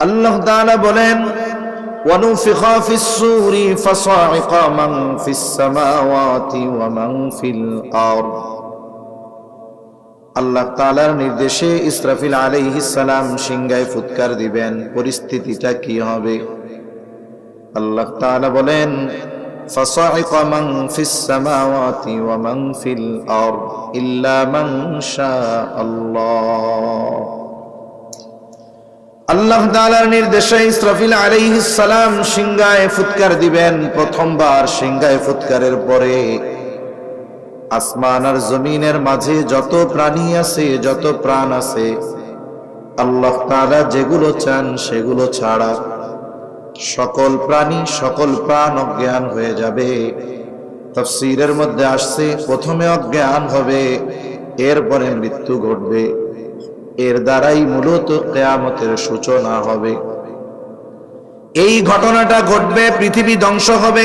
আল্লাহ তাআলা বলেন ওয়ানুফিখা ফিস সূরি ফাসাইকা মান ফিস সামাওয়াতি ওয়া মান ফিল আরদ। আল্লাহ তাআলার নির্দেশে ইসরাফিল আলাইহিস সালাম সিংহায় ফুৎকার দিবেন। পরিস্থিতিটা কি হবে? আল্লাহ তাআলা বলেন ফাসাইকা মান ফিস সামাওয়াতি ওয়া মান ফিল আরদ ইল্লা মান শাআল্লাহ। আল্লাহ তাআলার নির্দেশে ইসরাফিল আলাইহিস সালাম সিংহায় ফুৎকার দিবেন। প্রথমবার সিংহায় ফুৎকারের পরে আসমান আর জমিনের মাঝে যত প্রাণী আছে, যত প্রাণ আছে, আল্লাহ তাআলা যেগুলো চান সেগুলো ছাড়া সকল প্রাণী সকল প্রাণ অজ্ঞান হয়ে যাবে। তাফসীরের মধ্যে আসছে প্রথমে অজ্ঞান হবে, এরপরে মৃত্যু ঘটবে। এর দ্বারাই মূলত কিয়ামতের সূচনা হবে। এই ঘটনাটা ঘটবে, পৃথিবী ধ্বংস হবে।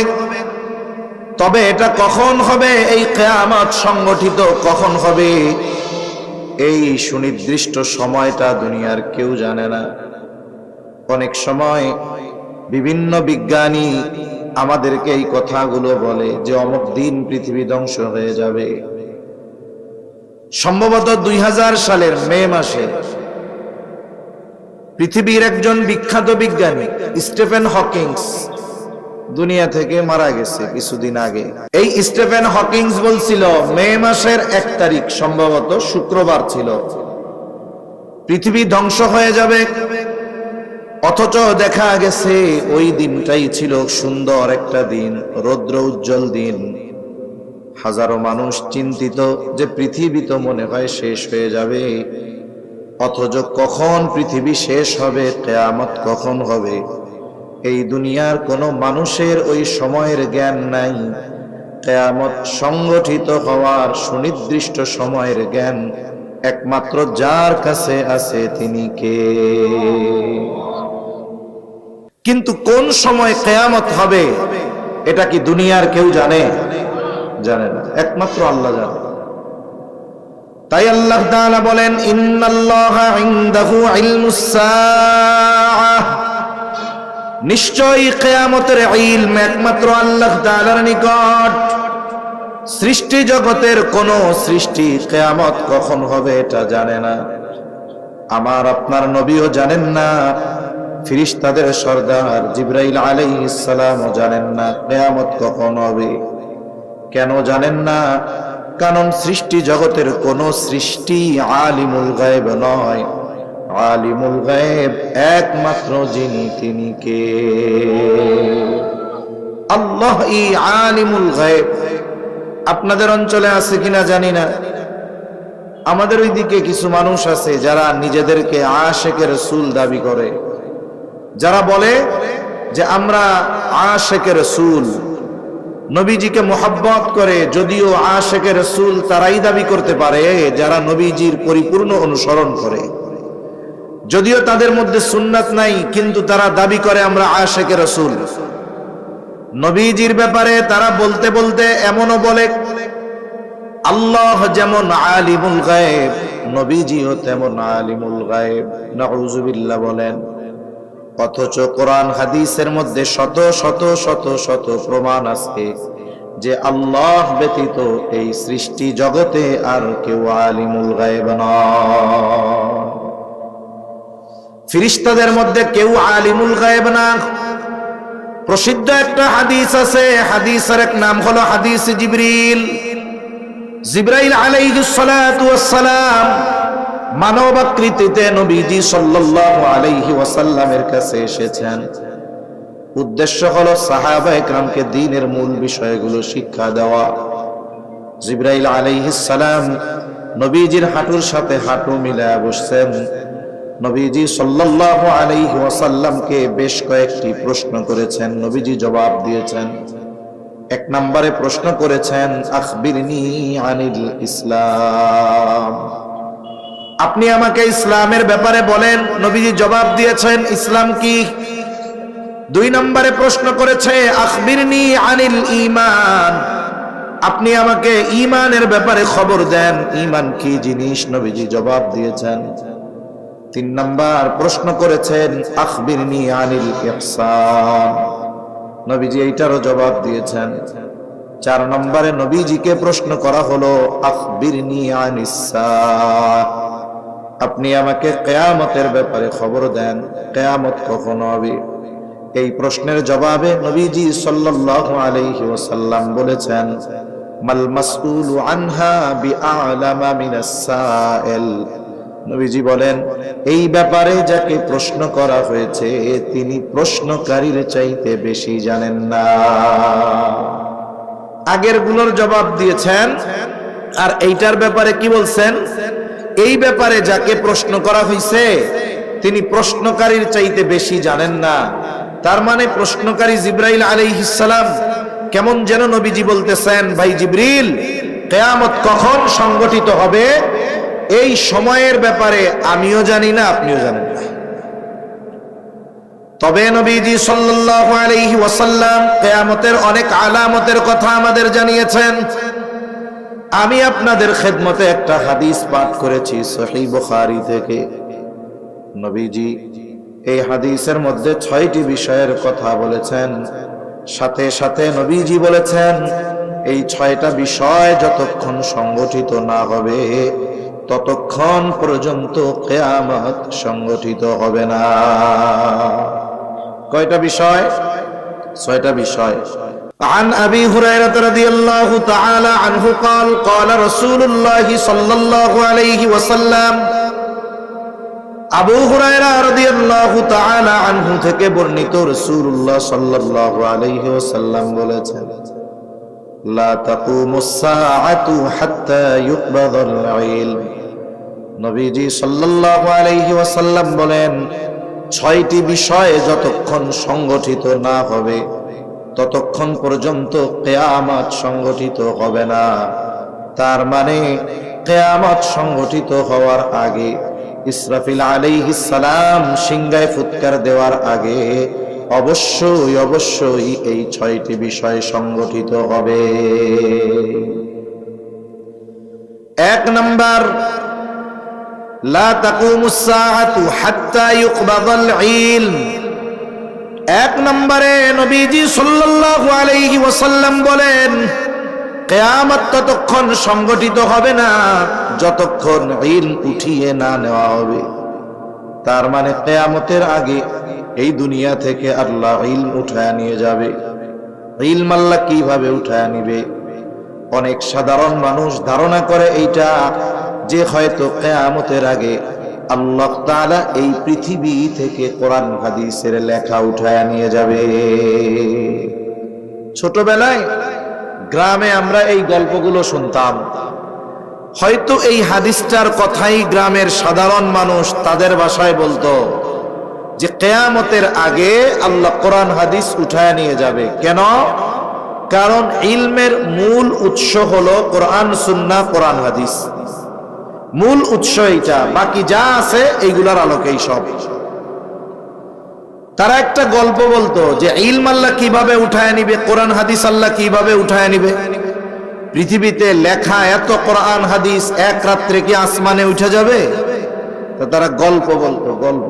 তবে এটা কখন হবে, এই কিয়ামত সংগঠিত কখন হবে, এই সুনির্দিষ্ট সময়টা দুনিয়ার কেউ জানে না। অনেক সময় বিভিন্ন বিজ্ঞানী আমাদেরকে এই কথাগুলো বলে যে অমুক দিন পৃথিবী ধ্বংস হয়ে যাবে। সম্ভবত 2000 সালের মে মাসে পৃথিবীর একজন বিখ্যাত বিজ্ঞানী স্টিফেন হকিংস দুনিয়া থেকে মারা গেছে কিছুদিন আগে। এই স্টিফেন হকিংস বলছিল মে মাসের 1 তারিখ, সম্ভবত শুক্রবার ছিল, পৃথিবী ধ্বংস হয়ে যাবে। অথচ দেখা গেছে ওই দিনটাই ছিল সুন্দর একটা দিন, রৌদ্র উজ্জ্বল দিন। হাজারো মানুষ চিন্তিত যে পৃথিবী তো মনে হয় শেষ হয়ে যাবে। অথচ কখন পৃথিবী শেষ হবে, কিয়ামত কখন হবে, এই দুনিয়ার কোনো মানুষের ওই সময়ের জ্ঞান নাই। কিয়ামত সংগঠিত হওয়ার সুনির্দিষ্ট সময়ের জ্ঞান একমাত্র যার কাছে আছে তিনি কে? কিন্তু কোন সময় কিয়ামত হবে এটা কি দুনিয়ার কেউ জানে? জানে না, একমাত্র আল্লাহ জানে। তাই আল্লাহ তাআলা বলেন ইন্নাল্লাহা ইনদাহু ইলমুস সাআহ, নিশ্চয়ই কিয়ামতের ইলম একমাত্র আল্লাহ তাআলার নিকট। সৃষ্টি জগতের কোন সৃষ্টি কিয়ামত কখন হবে এটা জানে না। আমার আপনার নবীও জানেন না, ফেরেশতাদের সরদার জিবরাইল আলাইহিস সালামও জানেন না কিয়ামত কখন হবে। কেন জানেন না? কারণ সৃষ্টি জগতের কোন সৃষ্টি আলিমুল গায়ব নয়। আলিমুল গায়ব একমাত্র যিনি, তিনি কে? আল্লাহ ই আলিমুল গায়ব। আপনাদের অঞ্চলে আছে কিনা জানি না, আমাদের ওইদিকে কিছু মানুষ আছে যারা নিজেদেরকে আশিকে রাসূল দাবি করে, যারা বলে যে আমরা আশিকে রাসূল, নবীজিকে মোহাব্বত করে। যদিও আশিকে রাসূল তারাই দাবি করতে পারে যারা নবীজির পরিপূর্ণ অনুসরণ করে। যদিও তাদের মধ্যে সুন্নাত নাই, কিন্তু তারা দাবি করে আমরা আশিকে রাসূল। নবীজির ব্যাপারে তারা বলতে বলতে এমনও বলে আল্লাহ যেমন আলিমুল গায়ব, নবীজিও তেমন আলিমুল গায়ব। নাউযুবিল্লাহ বলেন। অথচ কোরআন হাদিসের মধ্যে শত শত শত শত প্রমাণ আছে যে আল্লাহ ব্যতীত এই সৃষ্টি জগতে আর কেউ আলিমুল গায়ব নয়। ফেরেশতাদের মধ্যে কেউ আলিমুল গায়ব না। প্রসিদ্ধ একটা হাদিস আছে, হাদিসের এক নাম হলো হাদিস জিবরিল। জিবরাইল আলাইহিস সালাতু ওয়াস সালাম মানব আকৃতিতে নবীজি সাল্লাল্লাহু আলাইহি ওয়াসাল্লামের কাছে এসেছেন। উদ্দেশ্য হলো সাহাবায়ে কেরামকে দ্বীনের মূল বিষয়গুলো শিক্ষা দেওয়া। জিবরাইল আলাইহিস সালাম নবীজির হাঁটুর সাথে হাঁটু মিলায়া বসছেন। নবীজি সাল্লাল্লাহু আলাইহি ওয়াসাল্লামকে বেশ কয়েকটি প্রশ্ন করেছেন, নবীজি জবাব দিয়েছেন। 1 নম্বরে প্রশ্ন করেছেন আখবিরনি আনিল ইসলাম, আপনি আমাকে ইসলামের ব্যাপারে বলেন। নবীজি জবাব দিয়েছেন ইসলাম কি। 2 নম্বরে প্রশ্ন করেছে আখবিরনি আনিল ঈমান, আপনি আমাকে ঈমানের ব্যাপারে খবর দেন, ঈমান কি জিনিস। নবীজি জবাব দিয়েছেন তিন নাম্বার প্রশ্ন করেছেন আখবিরনি আনিল ইহসান, নবীজি এইটারও জবাব দিয়েছেন। চার নম্বরে নবীজিকে প্রশ্ন করা হলো আখবিরনি আনিস সাআহ, আপনি আমাকে কিয়ামতের ব্যাপারে খবর দেন, কিয়ামত কখন হবে। এই প্রশ্নের জবাবে নবীজি সাল্লাল্লাহু আলাইহি ওয়াসাল্লাম বলেছেন মাল মাসউলু আনহা বিআলামা মিনাস সাইল, নবীজি বলেন এই ব্যাপারে যাকে প্রশ্ন করা হয়েছে তিনি প্রশ্নকারীর চাইতে বেশি জানেন না। আগের গুলোর জবাব দিয়েছেন আর এইটার ব্যাপারে কি বলছেন, এই ব্যাপারে যাকে প্রশ্ন করা হয়েছে তিনি প্রশ্নকারীর চাইতে বেশি জানেন না। তার মানে প্রশ্নকারী জিবরাইল আলাইহিস সালাম কেমন যেন নবীজি বলতেছেন, ভাই জিবরিল, কিয়ামত কখন সংগঠিত হবে এই সময়ের ব্যাপারে আমিও জানি না, আপনিও জানেন না। তবে নবীজি সাল্লাল্লাহু আলাইহি ওয়াসাল্লাম কিয়ামতের অনেক আলামতের কথা আমাদের জানিয়েছেন। আমি আপনাদের খেদমতে একটা হাদিস পাঠ করেছি সহিহ বুখারী থেকে। নবীজি এই হাদিসের মধ্যে 6টি বিষয়ের কথা বলেছেন। সাথে সাথে নবীজি বলেছেন এই 6টা বিষয় যতক্ষণ সংগঠিত না হবে ততক্ষণ পর্যন্ত কিয়ামত সংগঠিত হবে না। কয়টা বিষয়? 6টা বিষয়। عن أبي هريرة رضي الله تعالى عنه قال قال رسول الله صلى الله عليه وسلم, আবু হুরায়রা রাদিয়াল্লাহু তাআলা আনহু থেকে বর্ণিত রাসূলুল্লাহ সাল্লাল্লাহু আলাইহি ওয়াসাল্লাম বলেছেন লা তাকুমুস সাআতু হাত্তা ইউকবাদাল ইলম, নবীজি সাল্লাল্লাহু আলাইহি ওয়াসাল্লাম বলেন 6টি বিষয় যতক্ষণ সংগঠিত না হবে ততক্ষণ পর্যন্ত কিয়ামত সংগঠিত হবে না। তার মানে কিয়ামত সংগঠিত হওয়ার আগে, ইসরাফিল আলাইহিস সালাম সিংহায় ফুৎকার দেওয়ার আগে অবশ্যই অবশ্যই এই 6টি বিষয় সংগঠিত হবে। 1 নাম্বার, লা তাকুমুস সাআতু হাত্তা ইউকবাদাল ইলম। 1 নম্বরে নবীজি সাল্লাল্লাহু আলাইহি ওয়াসাল্লাম বলেন কিয়ামত ততক্ষণ সংগঠিত হবে না যতক্ষণ ইলম উঠিয়ে না নেওয়া হবে। তার মানে কিয়ামতের আগে এই দুনিয়া থেকে আল্লাহ ইলম উঠায় নিয়ে যাবে। ইলম আল্লাহ কিভাবে উঠায় নিবে? অনেক সাধারণ মানুষ ধারণা করে এইটা যে হয়তো কিয়ামতের আগে আল্লাহ তাআলা এই পৃথিবী থেকে কোরআন হাদিসের লেখা উঠায় নিয়ে যাবে। ছোটবেলায় গ্রামে আমরা এই গল্পগুলো শুনতাম। হয়তো এই হাদিসটার কথাই গ্রামের সাধারণ মানুষ তাদের ভাষায় বলতো যে কিয়ামতের আগে আল্লাহ কোরআন হাদিস উঠায় নিয়ে যাবে। কেন? কারণ ইলমের মূল উৎস হলো কোরআন সুন্নাহ, কোরআন হাদিস মূল উৎস এইটা, বাকি যা আছে এইগুলার আলোকেই সব। তারা একটা গল্প বলতো যে ইলম আল্লাহ কিভাবে উঠায় নিবে, কোরআন হাদিস আল্লাহ কিভাবে উঠায় নিবে। পৃথিবীতে লেখা এত কোরআন হাদিস এক রাত্রে কি আসমানে উঠে যাবে? তো তারা গল্প বলতো, গল্প।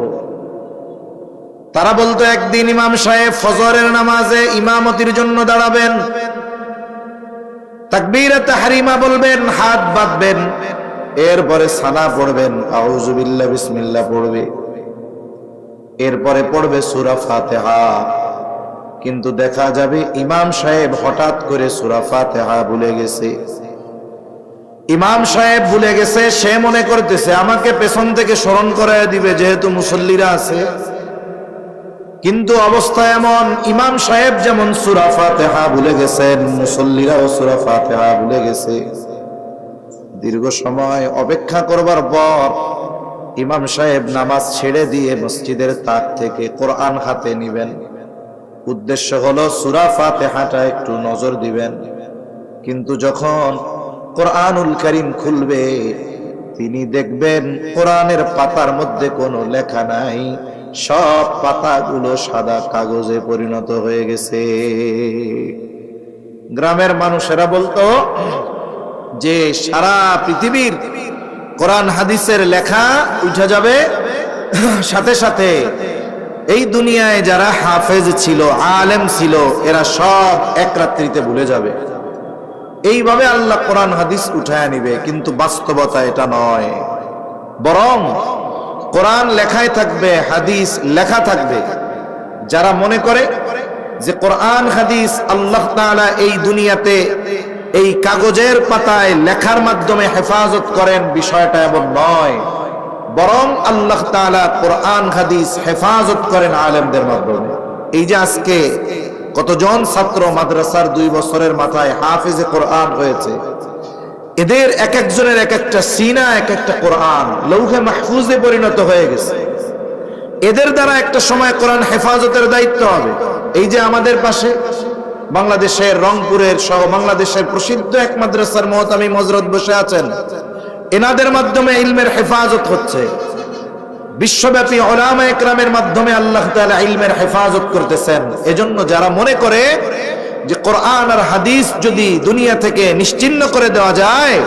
তারা বলতো একদিন ইমাম সাহেব ফজরের নামাজে ইমামতির জন্য দাঁড়াবেন, তাকবীরে তাহরিমা বলবেন, হাত বাঁধবেন, এরপরে সানা পড়বেন, আউযু বিল্লাহ বিসমিল্লাহ পড়বে, এরপরে পড়বে সূরা ফাতিহা। কিন্তু দেখা যাবে ইমাম সাহেব হঠাৎ করে সূরা ফাতিহা ভুলে গেছে। ইমাম সাহেব ভুলে গেছে, সে মনে করতেছে আমাকে পেছন থেকে স্মরণ করায় দিবে যেহেতু মুসল্লিরা আছে। কিন্তু অবস্থা এমন, ইমাম সাহেব যেমন সূরা ফাতিহা ভুলে গেছেন, মুসল্লিরাও সূরা ফাতিহা ভুলে গেছে। দীর্ঘ সময় অপেক্ষা করবার পর ইমাম সাহেব নামাজ ছেড়ে দিয়ে মসজিদের তাক থেকে কোরআন হাতে নিবেন। উদ্দেশ্য হলো সূরা ফাতিহাটা একটু নজর দিবেন। কিন্তু যখন কোরআনুল কারীম খুলবে তিনি দেখবেন কোরআনের পাতার মধ্যে কোনো লেখা নাই, সব পাতাগুলো সাদা কাগজে পরিণত হয়ে গেছে। গ্রামের মানুষেরা বলতো যে সারা পৃথিবীর কোরআন হাদিসের লেখা উঠে যাবে, সাথে সাথে এই দুনিয়ায় যারা হাফেজ ছিল, আলেম ছিল, এরা সব এক রাত্রিতে ভুলে যাবে। এইভাবে আল্লাহ কোরআন হাদিস উঠায় নিবে, কিন্তু বাস্তবতা এটা নয়। বরং কোরআন লেখায় থাকবে, হাদিস লেখা থাকবে। যারা মনে করে যে কোরআন হাদিস আল্লাহ তাআলা এই দুনিয়াতে এই কাগজের পাতায় লেখার মাধ্যমে হেফাজত করেন, বিষয়টা এমন নয়। বরং আল্লাহ তাআলা কোরআন হাদিস হেফাজত করেন আলেমদের মাধ্যমে। এই যে আজকে কতজন ছাত্র মাদ্রাসার 2 বছরের মাথায় হাফেজে কোরআন হয়েছে, এদের এক একজনের এক একটা সিনা, এক একটা কোরআন লৌহে মাহফুজে পরিণত হয়ে গেছে। এদের দ্বারা একটা সময় কোরআন হেফাজতের দায়িত্ব হবে। এই যে আমাদের পাশে বাংলাদেশের রংপুরের সহ বাংলাদেশের প্রসিদ্ধ এক মাদ্রাসার মুহতামিম হযরত বসে আছেন, এনাদের মাধ্যমে ইলমের হেফাজত হচ্ছে। বিশ্বব্যাপী উলামা ইকরামের মাধ্যমে আল্লাহ তাআলা ইলমের হেফাজত করতেছেন। এজন্য যারা মনে করে যে কোরআন আর হাদিস যদি দুনিয়া থেকে নিশ্চিহ্ন করে দেওয়া যায়,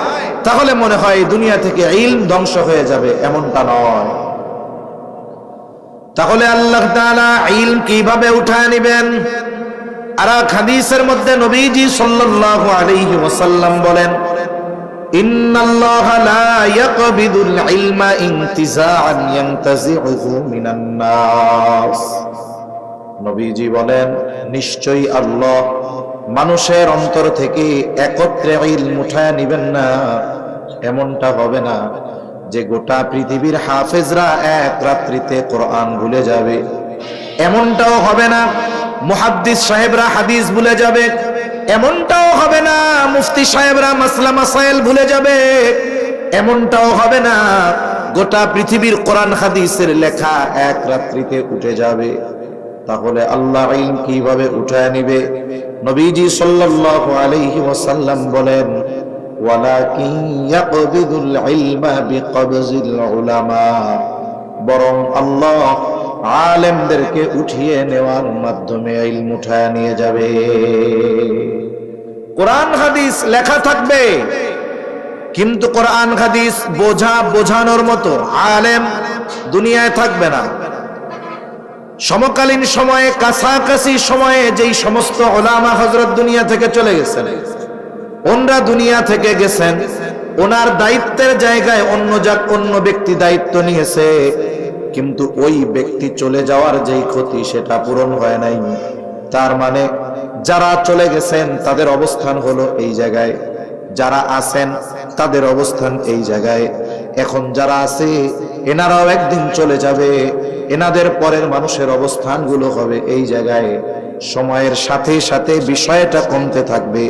তাহলে মনে হয় দুনিয়া থেকে ইলম ধ্বংস হয়ে যাবে, এমনটা নয়। তাহলে আল্লাহ তাআলা ইলম কিভাবে উঠায় নেবেন? আর হাদিসের মধ্যে নবীজি সাল্লাল্লাহু আলাইহি ওয়াসাল্লাম বলেন, ইন্নাল্লাহা লা ইয়াকবিদুল ইলমা ইনতিজাআন ইয়ানতাজিউহু মিনান নাস। নবীজি বলেন, নিশ্চয়ই আল্লাহ মানুষের অন্তর থেকে একত্রে ইলম উঠায় নেবেন না। এমনটা হবে না যে গোটা পৃথিবীর হাফেজরা এক রাত্রিতে কোরআন ভুলে যাবে। এমনটাও হবে না মুহাদ্দিস সাহেবরা হাদিস ভুলে যাবে। এমনটাও হবে না মুফতি সাহেবরা মাসলা মাসাইল ভুলে যাবে। এমনটাও হবে না গোটা পৃথিবীর কোরআন হাদিসের লেখা এক রাত্রিতে উঠে যাবে। তাহলে আল্লাহ ইলম কিভাবে উঠায় নিবে? নবীজি সাল্লাল্লাহু আলাইহি ওয়াসাল্লাম বলেন, ওয়ালাকিন ইয়াকবিদুল ইলমা বিকবজিল উলামা। বরং আল্লাহ আলেমদেরকে উঠিয়ে নেওয়ার মাধ্যমে ইলম উঠায় নিয়ে যাবে। কোরআন হাদিস লেখা থাকবে, কিন্তু কোরআন হাদিস বোঝানোর মতো আলেম দুনিয়ায় থাকবে না। সমকালীন সময়ে, কাছাকাছি সময়ে যেই সমস্ত উলামা হযরত দুনিয়া থেকে চলে গেছেন, ওনারা দুনিয়া থেকে গেছেন, ওনার দায়িত্বের জায়গায় অন্য ব্যক্তি দায়িত্ব নিয়েছে, কিন্তু ওই ব্যক্তি চলে যাওয়ার যেই ক্ষতি সেটা পূরণ হয় নাই। তার মানে যারা চলে গেছেন তাদের অবস্থান হলো এই জায়গায়, যারা আছেন তাদের অবস্থান এই জায়গায়। এখন যারা আছে এনারাও একদিন চলে যাবে, এনাদের পরের মানুষের অবস্থানগুলো হবে এই জায়গায়। সময়ের সাথে সাথে বিষয়টা কমতে থাকবে,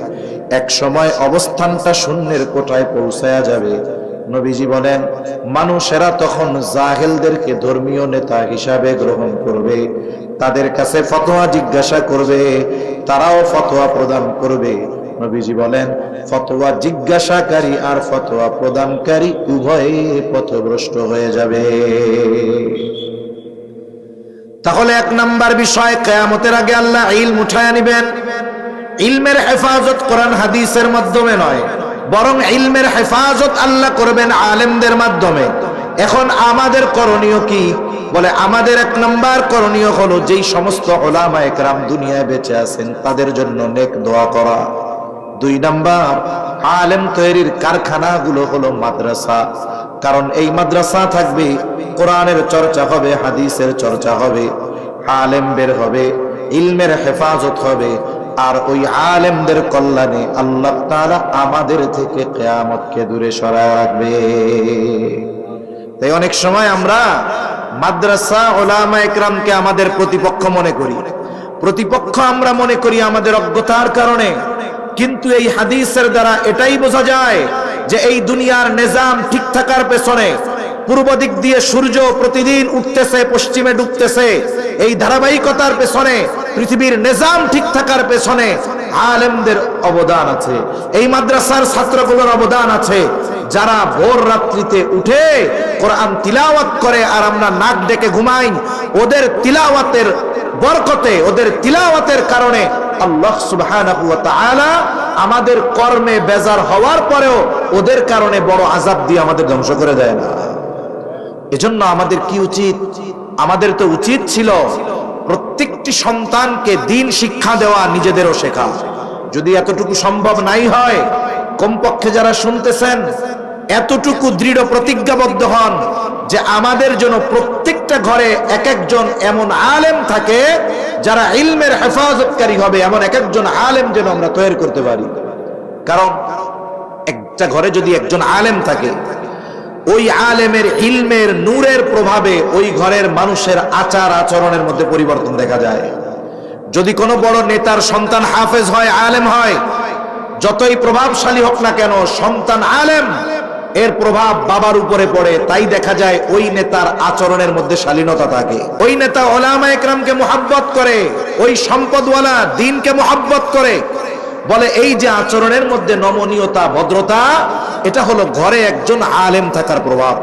এক সময় অবস্থানটা শূন্যের কোটায় পৌঁছায়া যাবে। নবীজি বলেন, মানুষেরা তখন জাহেলদেরকে ধর্মীয় নেতা হিসাবে গ্রহণ করবে, তাদের কাছে ফতোয়া জিজ্ঞাসা করবে, তারাও ফতোয়া প্রদান করবে। নবীজি বলেন, ফতোয়া জিজ্ঞাসাকারী আর ফতোয়া প্রদানকারী উভয়ে পথভ্রষ্ট হয়ে যাবে। তাহলে 1 নাম্বার বিষয়, কিয়ামতের আগে আল্লাহ ইলম উঠায় নেবেন। ইলমের হেফাজত কোরআন হাদিসের মাধ্যমে নয়, বরং ইলমের হেফাজত আল্লাহ করবেন আলেমদের মাধ্যমে। এখন আমাদের করণীয় কি? বলে, আমাদের 1 নাম্বার করণীয় হলো যেই সমস্ত উলামা ইকরাম দুনিয়ায় বেঁচে আছেন তাদের জন্য নেক দোয়া করা। 2 নাম্বার, আলেম তৈরির কারখানাগুলো হলো মাদ্রাসা। কারণ এই মাদ্রাসা থাকবে, কোরআনের চর্চা হবে, হাদিসের চর্চা হবে, আলেম বের হবে, ইলমের হেফাজত হবে। আর ওই আলেমদের কল্যাণে আল্লাহ তাআলা আমাদের থেকে কিয়ামতকে দূরে সরায় রাখবে। তাই অনেক সময় আমরা মাদ্রাসা উলামা ইকরামকে আমাদের প্রতিপক্ষ মনে করি। প্রতিপক্ষ আমরা মনে করি আমাদের অজ্ঞতার কারণে, কিন্তু এই হাদিসের দ্বারা এটাই বোঝা যায় যে এই দুনিয়ার নিজাম ঠিক থাকার পেছনে, পূর্ব দিক দিয়ে সূর্য প্রতিদিন উঠতেছে, পশ্চিমে ডুবতেছে, এই ধারাবাহিকতার পেছনে, পৃথিবীর নিজাম ঠিক থাকার পেছনে আলেমদের অবদান আছে, এই মাদ্রাসার ছাত্রগুলোর অবদান আছে। যারা ভোর রাত্রিতে উঠে কোরআন তিলাওয়াত করে আর আমরা নাক ডেকে ঘুমাই, ওদের তিলাওয়াতের বরকতে, ওদের তিলাওয়াতের কারণে আল্লাহ সুবহানাহু ওয়া তাআলা আমাদের কর্মে বেজার হওয়ার পরেও ওদের কারণে বড় আযাব দিয়ে আমাদের ধ্বংস করে দেয় না। এজন্য আমাদের কি উচিত? আমাদের তো উচিত ছিল প্রত্যেকটি সন্তানকে দ্বীন শিক্ষা দেওয়া, নিজেদেরও শেখা। যদি এতটুকু সম্ভব নাই হয়, কমপক্ষে যারা শুনতেছেন এতটুকু দৃঢ় প্রতিজ্ঞাবদ্ধ হন যে আমাদের জন্য প্রত্যেকটা ঘরে এক একজন এমন আলেম থাকে যারা ইলমের হেফাজতকারী হবে, এমন এক একজন আলেম যেন আমরা তৈরি করতে পারি। কারণ একটা ঘরে যদি একজন আলেম থাকে, ওই আলেমের ইলমের নূরের প্রভাবে ওই ঘরের মানুষের আচার আচরণের মধ্যে পরিবর্তন দেখা যায়। যদি কোনো বড় নেতার সন্তান হাফেজ হয়, আলেম হয়, যতই প্রভাবশালী হোক না কেন, সন্তান আলেম, এর প্রভাব বাবার উপরে পড়ে। তাই দেখা যায় ওই নেতার আচরণের মধ্যে শালীনতা থাকে। ওই নেতা ওলামা একরামকে মুহাব্বত করে, ওই সম্পদওয়ালা দ্বীনকে মুহাব্বত করে। বলে এই যে আচরণের মধ্যে নমনীয়তা, ভদ্রতা, এটা হলো ঘরে একজন আলেম থাকার প্রভাব।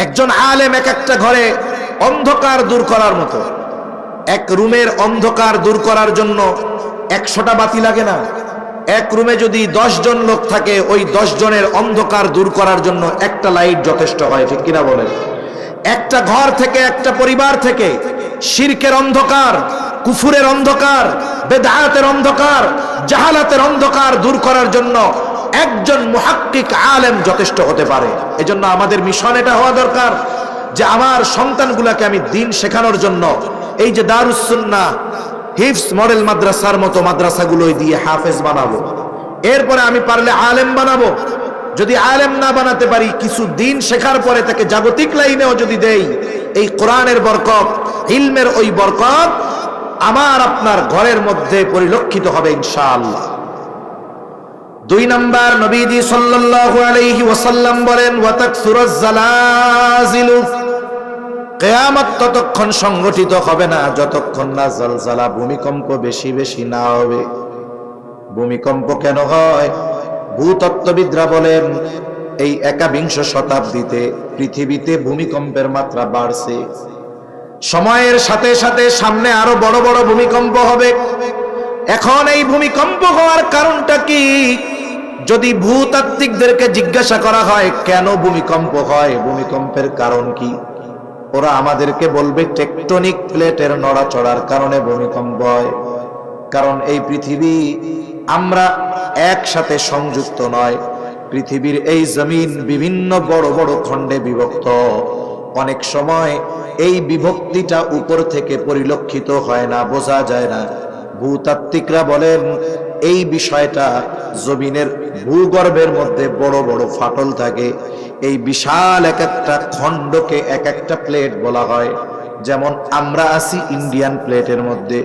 একজন আলেম এক একটা ঘরে অন্ধকার দূর করার মতো। এক রুমের অন্ধকার দূর করার জন্য 100টা বাতি লাগে না। এক রুমে যদি 10 জন লোক থাকে, ওই 10 জনের অন্ধকার দূর করার জন্য একটা লাইট যথেষ্ট হয়, ঠিক কিনা বলেন? একটা ঘর থেকে, একটা পরিবার থেকে শিরকের অন্ধকার, কুফুরের অন্ধকার, বেদায়াতের অন্ধকার, জাহালাতের অন্ধকার দূর করার জন্য একজন মুহাক্কিক আলেম যথেষ্ট হতে পারে। এজন্য আমাদের মিশন এটা হওয়া দরকার যে আমার সন্তানগুলোকে আমি দ্বীন শেখানোর জন্য এই যে দারুস সুন্নাহ, হিফজ মডেল মাদ্রাসার মতো মাদ্রাসাগুলোই দিয়ে হাফেজ বানাবো। এরপরে আমি পারলে আলেম বানাবো। যদি আলেম না বানাতে পারি, কিছু দিন শেখার পরে তাকে জাগতিক লাইনেও যদি দেই, এই কোরআনের বরকত, ইলমের ওই বরকত আমার আপনার ঘরের মধ্যে পরিলক্ষিত হবে ইনশাআল্লাহ। 2 নাম্বার, নবীজি সাল্লাল্লাহু আলাইহি ওয়াসাল্লাম বলেন, ওয়া তাকসুরুজ জালাজিলু, কিয়ামত ততক্ষণ সংগঠিত হবে না যতক্ষণ না জলজালা, ভূমিকম্প বেশি বেশি না হবে। ভূমিকম্প কেন হয়? ভূতত্ত্ববিদরা বলেন এই 21 শতাব্দীতে পৃথিবীতে ভূমিকম্পের মাত্রা বাড়ছে। সময়ের সাথে সাথে সামনে আরো বড় বড় ভূমিকম্প হবে। এখন এই ভূমিকম্প হওয়ার কারণটা কি? যদি ভূতাত্ত্বিকদেরকে জিজ্ঞাসা করা হয় কেন ভূমিকম্প হয়, ভূমিকম্পের কারণ কি, ওরা আমাদেরকে বলবে টেকটনিক প্লেটের নড়াচড়ার কারণে ভূমিকম্প হয়। কারণ এই পৃথিবী আমরা একসাথে সংযুক্ত নয়। পৃথিবীর এই জমিন বিভিন্ন বড় বড় খণ্ডে বিভক্ত। অনেক সময় এই বিভক্তিটা উপর থেকে পরিলক্ষিত হয় না, বোঝা যায় না। ভূতাত্ত্বিকরা বলেন এই বিষয়টা জমিনের ভূগর্ভের মধ্যে বড় বড় ফাটল থাকে। এই বিশাল এক একটা খণ্ডকে এক একটা প্লেট বলা হয়। যেমন আমরা আছি ইন্ডিয়ান প্লেটের মধ্যে,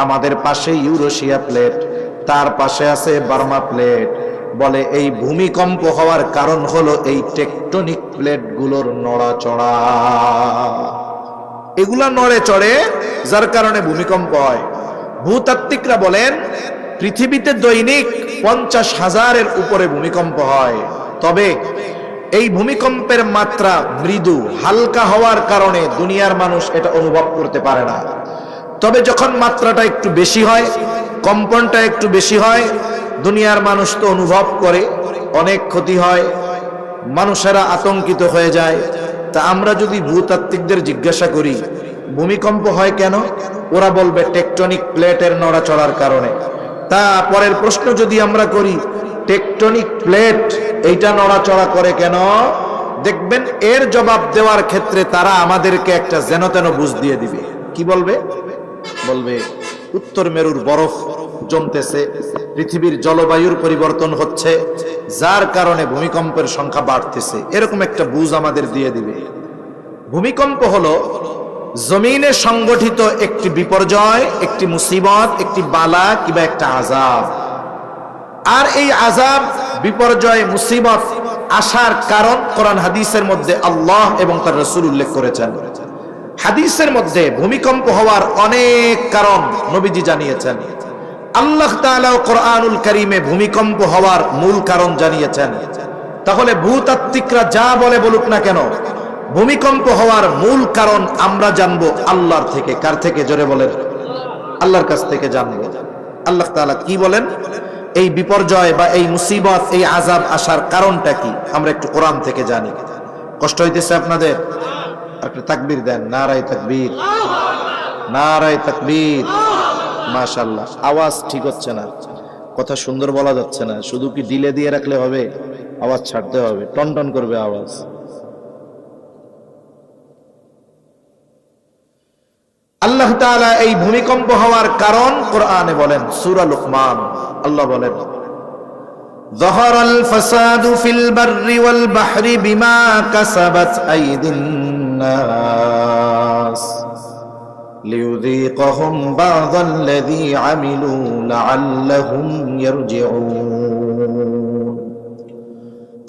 আমাদের পাশে ইউরেশিয়া প্লেট, তার পাশে আছে বার্মা প্লেট। বলে এই ভূমিকম্প হওয়ার কারণ হলো এই টেকটনিক প্লেটগুলোর নড়াচড়া। এগুলা নড়ে চড়ে, যার কারণে ভূমিকম্প হয়। ভূতাত্ত্বিকরা বলেন পৃথিবীতে দৈনিক 50,000-এর উপরে ভূমিকম্প হয়। তবে এই ভূমিকম্পের মাত্রা মৃদু, হালকা হওয়ার কারণে দুনিয়ার মানুষ এটা অনুভব করতে পারে না। তবে যখন মাত্রাটা একটু বেশি হয়, কম্পনটা একটু বেশি হয়, দুনিয়ার মানুষ তো অনুভব করে, অনেক ক্ষতি হয়, মানুষেরা আতঙ্কিত হয়ে যায়। তা আমরা যদি ভূতাত্ত্বিকদের জিজ্ঞাসা করি ভূমিকম্প হয় কেন, ওরা বলবে টেকটনিক প্লেটের নড়াচড়ার কারণে। তা পরের প্রশ্ন যদি আমরা করি টেকটনিক প্লেট এইটা নড়াচড়া করে কেন, দেখবেন এর জবাব দেওয়ার ক্ষেত্রে তারা আমাদেরকে একটা যেন তেন বুঝ দিয়ে দিবে। কি বলবে? বলবে উত্তর মেরুর বরফ জমতেছে, পৃথিবীর জলবায়ুর পরিবর্তন হচ্ছে, যার কারণে ভূমিকম্পের সংখ্যা বাড়তেছে। এরকম একটা বুঝ আমাদের দিয়ে দিবে। ভূমিকম্প হলো জমিনে সংগঠিত একটি বিপর্যয়, একটি মুসিবত, একটি বালা কিংবা একটা আযাব। আর এই আযাব, বিপর্যয়, মুসিবত আসার কারণ কোরআন হাদিসের মধ্যে আল্লাহ এবং তার রাসূল উল্লেখ করেছেন। হাদিসের মধ্যে ভূমিকম্প হওয়ার অনেক কারণ নবীজি জানিয়েছেন। আল্লাহ তাআলা কোরআনুল কারীমে ভূমিকম্প হওয়ার মূল কারণ জানিয়েছেন। তাহলে ভূতাত্ত্বিকরা যা বলে বলুক না কেন, ভূমিকম্প হওয়ার মূল কারণ আমরা জানবো আল্লাহর থেকে। কার থেকে? জোরে বলেন। আল্লাহর কাছ থেকে জানবো। আল্লাহ তাআলা কি বলেন, এই বিপর্যয় বা এই মুসিবত, এই আযাব আসার কারণটা কি, আমরা একটু কোরআন থেকে জানি। কষ্ট হইতেছে আপনাদের? একটা তাকবীর দেন, নারায়ে তাকবীর, নারায়ে তাকবীর। মাশাআল্লাহ। আওয়াজ ঠিক হচ্ছে না, কথা সুন্দর বলা যাচ্ছে না। শুধু কি ডিলে দিয়ে রাখলে হবে? আওয়াজ ছাড়তে হবে, টনটন করবে আওয়াজ। আল্লাহ তাআলা এই ভূমিকম্প হওয়ার কারণ কোরআনে বলেন, সূরা লুকমান আল্লাহ বলেন, যাহারাল ফাসাদু ফিল বাররি ওয়াল বাহরি বিমা কাসাবাত আইদিন নাস লিয়ুযীকাহুম বা'দাল্লাযী আমিলু লাআল্লাহুম ইয়ারজিউন।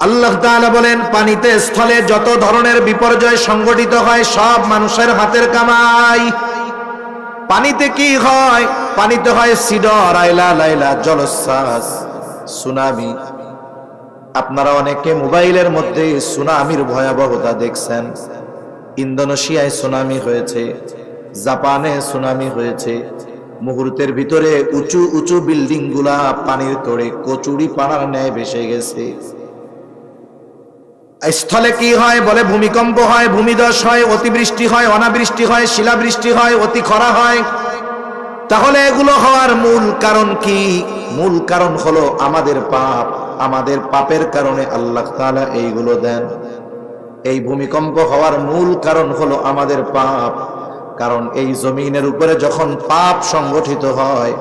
আল্লাহ তাআলা বলেন, পানিতে স্থলে যত ধরনের বিপর্যয় সংঘটিত হয় সব মানুষের হাতের কামাই। পানিতে কি হয়? পানিতে হয় সিডর, আইলা, লাইলা, জলোচ্ছ্বাস, সুনামি। আপনারা অনেকে মোবাইলের মধ্যে সুনামির ভয়াবহতা দেখছেন। ইন্দোনেশিয়ায় সুনামি হয়েছে, জাপানে সুনামি হয়েছে। মুহূর্তের ভিতরে উঁচু উঁচু বিল্ডিং গুলা পানির তোড়ে কচুরি পানার ন্যায় ভেসে গেছে। স্থলে কি হয়? বলে ভূমিকম্প হয়, ভূমিধস হয়, অতিবৃষ্টি হয়, অনাবৃষ্টি হয়, শিলাবৃষ্টি হয়, অতি খরা হয়। তাহলে এগুলো হওয়ার মূল কারণ কি? মূল কারণ হলো আমাদের পাপ। আমাদের পাপের কারণে আল্লাহ তাআলা এইগুলো দেন। এই ভূমিকম্প হওয়ার মূল কারণ হলো আমাদের পাপ। কারণ এই জমিনের উপরে যখন পাপ সংগঠিত হয়,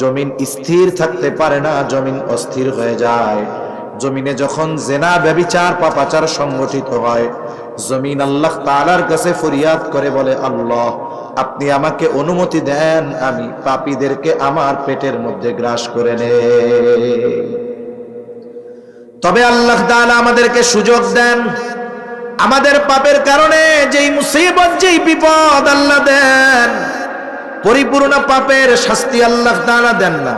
জমিন স্থির থাকতে পারে না, জমিন অস্থির হয়ে যায়। জমিনে যখন জেনা, ব্যভিচার, পাপাচার সংগঠিত হয়, জমিন আল্লাহ তাআলার কাছে ফরিয়াদ করে, বলে, আল্লাহ আপনি আমাকে অনুমতি দেন, আমি পাপীদেরকে আমার পেটের মধ্যে গ্রাস করে নেই। তবে আল্লাহ তাআলা আমাদেরকে সুযোগ দেন। আমাদের পাপের কারণে যেই মুসিবত, যেই বিপদ আল্লাহ দেন, পরিপূর্ণ পাপের শাস্তি আল্লাহ তাআলা দেন না।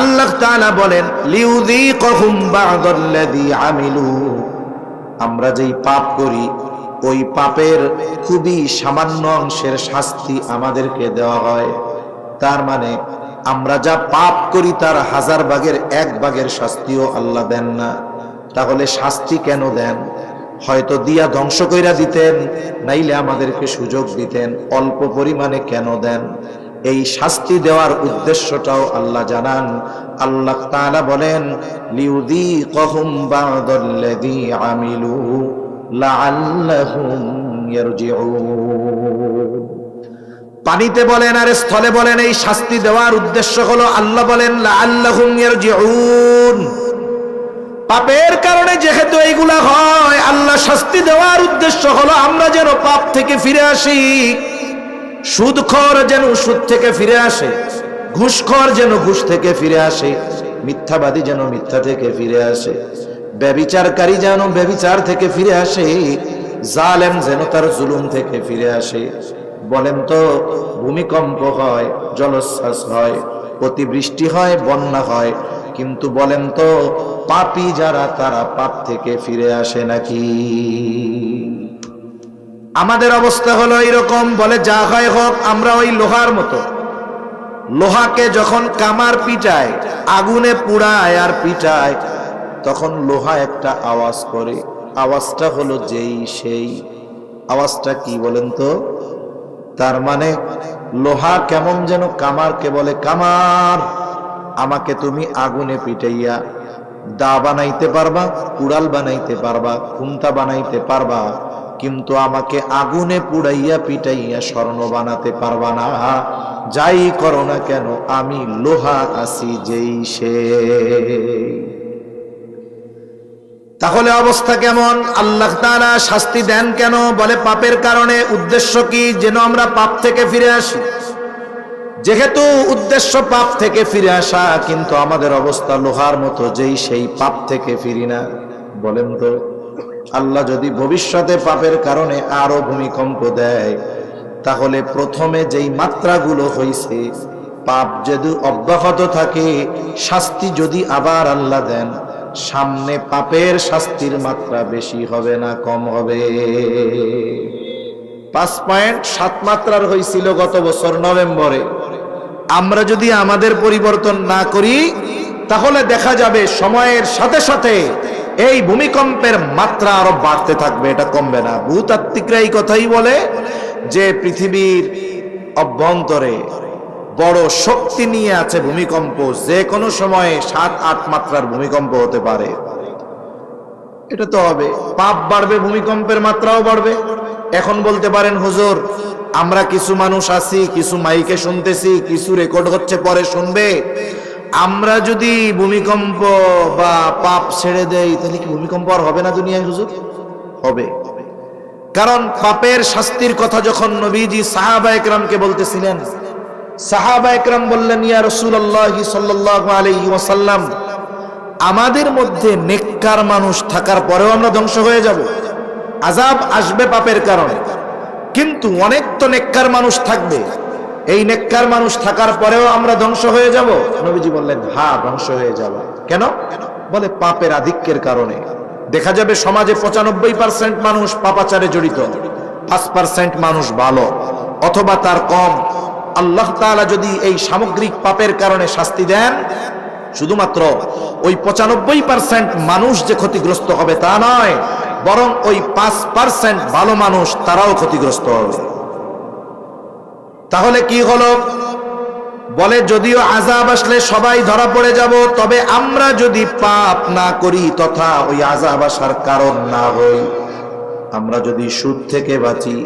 আল্লাহ তাআলা বলেন, লিউযীকাহুম বা'দাল্লাযী আমিলু। আমরা যেই পাপ করি ওই পাপের খুবই সামান্য অংশের শাস্তি আমাদেরকে দেওয়া হয়। তার মানে আমরা যা পাপ করি তার 1000 ভাগের 1 ভাগের শাস্তিও আল্লাহ দেন না। তাহলে শাস্তি কেন দেন? হয়তো দিয়া ধ্বংস কইরা দিতেন, নাইলে আমাদেরকে সুযোগ দিতেন। অল্প পরিমাণে কেন দেন? এই শাস্তি দেওয়ার উদ্দেশ্যটাও আল্লাহ জানান। আল্লাহ তাআলা বলেন, লিউযীকাহুম বা'দাল্লাযী আমিলু লাআল্লাহুম ইয়ারজিউন। পানিতে বলেন আর স্থলে বলেন, এই শাস্তি দেওয়ার উদ্দেশ্য হলো, আল্লাহ বলেন, লাআল্লাহুম ইয়ারজিউন। পাপের কারণে যেহেতু এইগুলা হয়, আল্লাহ শাস্তি দেওয়ার উদ্দেশ্য হলো আমরা যেন পাপ থেকে ফিরে আসি। সুদখোর যেন সুদ থেকে ফিরে আসে, ঘুষখোর যেন ঘুষ থেকে ফিরে আসে, মিথ্যাবাদী যেন মিথ্যা থেকে ফিরে আসে, ব্যভিচারকারী যেন ব্যভিচার থেকে ফিরে আসে, জালেম যেন তার জুলুম থেকে ফিরে আসে। বলেন তো, ভূমিকম্প হয়, জলোচ্ছ্বাস হয়, অতিবৃষ্টি হয়, বন্যা হয়, কিন্তু বলেন তো পাপী যারা তারা পাপ থেকে ফিরে আসে নাকি? আমাদের অবস্থা হলো এরকম। বলে যা হয় হোক, আমরা ওই লোহার মতো। লোহাকে যখন কামার পিটায়, আগুনে পুড়ায় আর পিটায়, তখন লোহা একটা আওয়াজ করে। আওয়াজটা হলো যেই সেই। আওয়াজটা কি বলেন তো? তার মানে লোহা কেমন যেন কামারকে বলে, কামার আমাকে তুমি আগুনে পিটাইয়া দা বানাইতে পারবা, কুড়াল বানাইতে পারবা, খুন্তা বানাইতে পারবা, কিন্তু আমাকে আগুনে পুড়াইয়া পিটাইয়া স্বর্ণ বানাতে পারবা না। যাই করো না কেন, আমি লোহা আছি যেই সে। তাহলে অবস্থা কেমন? আল্লাহ তাআলা শাস্তি দেন কেন? বলে পাপের কারণে। উদ্দেশ্য কি? যেন আমরা পাপ থেকে ফিরে আসি। যেহেতু উদ্দেশ্য পাপ থেকে ফিরে আসা, কিন্তু আমাদের অবস্থা লোহার মতো, যেই সেই পাপ থেকে ফিরি না। বলেন তো, আল্লাহ যদি ভবিষ্যতে পাপের কারণে আরো ভূমিকম্প দেয়, তাহলে প্রথমে যেই মাত্রাগুলো হইছে, পাপ যদি অব্যাহত থাকে, শাস্তি যদি আবার আল্লাহ দেন, সামনে পাপের শাস্তির মাত্রা বেশি হবে না কম হবে? 5.7 মাত্রার হয়েছিল গত বছর নভেম্বরে। আমরা যদি আমাদের পরিবর্তন না করি, তাহলে দেখা যাবে সময়ের সাথে সাথে এই ভূমিকম্পের মাত্রা আরো বাড়তে থাকবে, এটা কমবে না। ভূতাত্ত্বিকরা এই কথাই বলে যে পৃথিবীর অভ্যন্তরে বড় শক্তি নিয়ে আছে ভূমিকম্প, যে কোনো সময়ে 7-8 মাত্রার ভূমিকম্প হতে পারে। এটা তো হবে, পাপ বাড়বে, ভূমিকম্পের মাত্রাও বাড়বে। এখন বলতে পারেন হুজুর, আমরা কিছু মানুষ আছি, কিছু মাইকে শুনতেছি, কিছু রেকর্ড হচ্ছে, পরে শুনবে, আমরা যদি ভূমিকম্প বা পাপ ছেড়ে দেই তাহলে কি ভূমিকম্প আর হবে না দুনিয়ায়? হুজুর, হবে। কারণ পাপের শাস্তির কথা যখন নবীজি সাহাবা একরামকে বলতেছিলেন, সাহাবা একরাম বললেন, ইয়া রাসূলুল্লাহ সাল্লাল্লাহু আলাইহি ওয়াসাল্লাম, আমাদের মধ্যে নেককার মানুষ থাকার পরেও আমরা ধ্বংস হয়ে যাব, আযাব আসবে পাপের কারণে, কিন্তু অনেক তো নেককার মানুষ থাকবে, এই নেককার মানুষ থাকার পরেও আমরা ধ্বংস হয়ে যাব? নবীজি বললেন, হ্যাঁ, ধ্বংস হয়ে যাব। কেন? বলে পাপের আধিক্যের কারণে। দেখা যাবে সমাজে 95% মানুষ পাপাচারে জড়িত, 5% মানুষ ভালো অথবা তার কম। আল্লাহ তাআলা যদি এই সামগ্রিক পাপের কারণে শাস্তি দেন, শুধুমাত্র ওই 95% মানুষ যে ক্ষতিগ্রস্ত হবে তা নয়, বরং ওই 5% ভালো মানুষ তারাও ক্ষতিগ্রস্ত হবে। তাহলে কি হলো? বলে যদিও আযাব আসলে সবাই ধরা পড়ে যাব, তবে আমরা যদি পাপ না করি তথা ওই আযাব আসার কারণ না হই, আমরা যদি সুদ থেকে বাঁচি,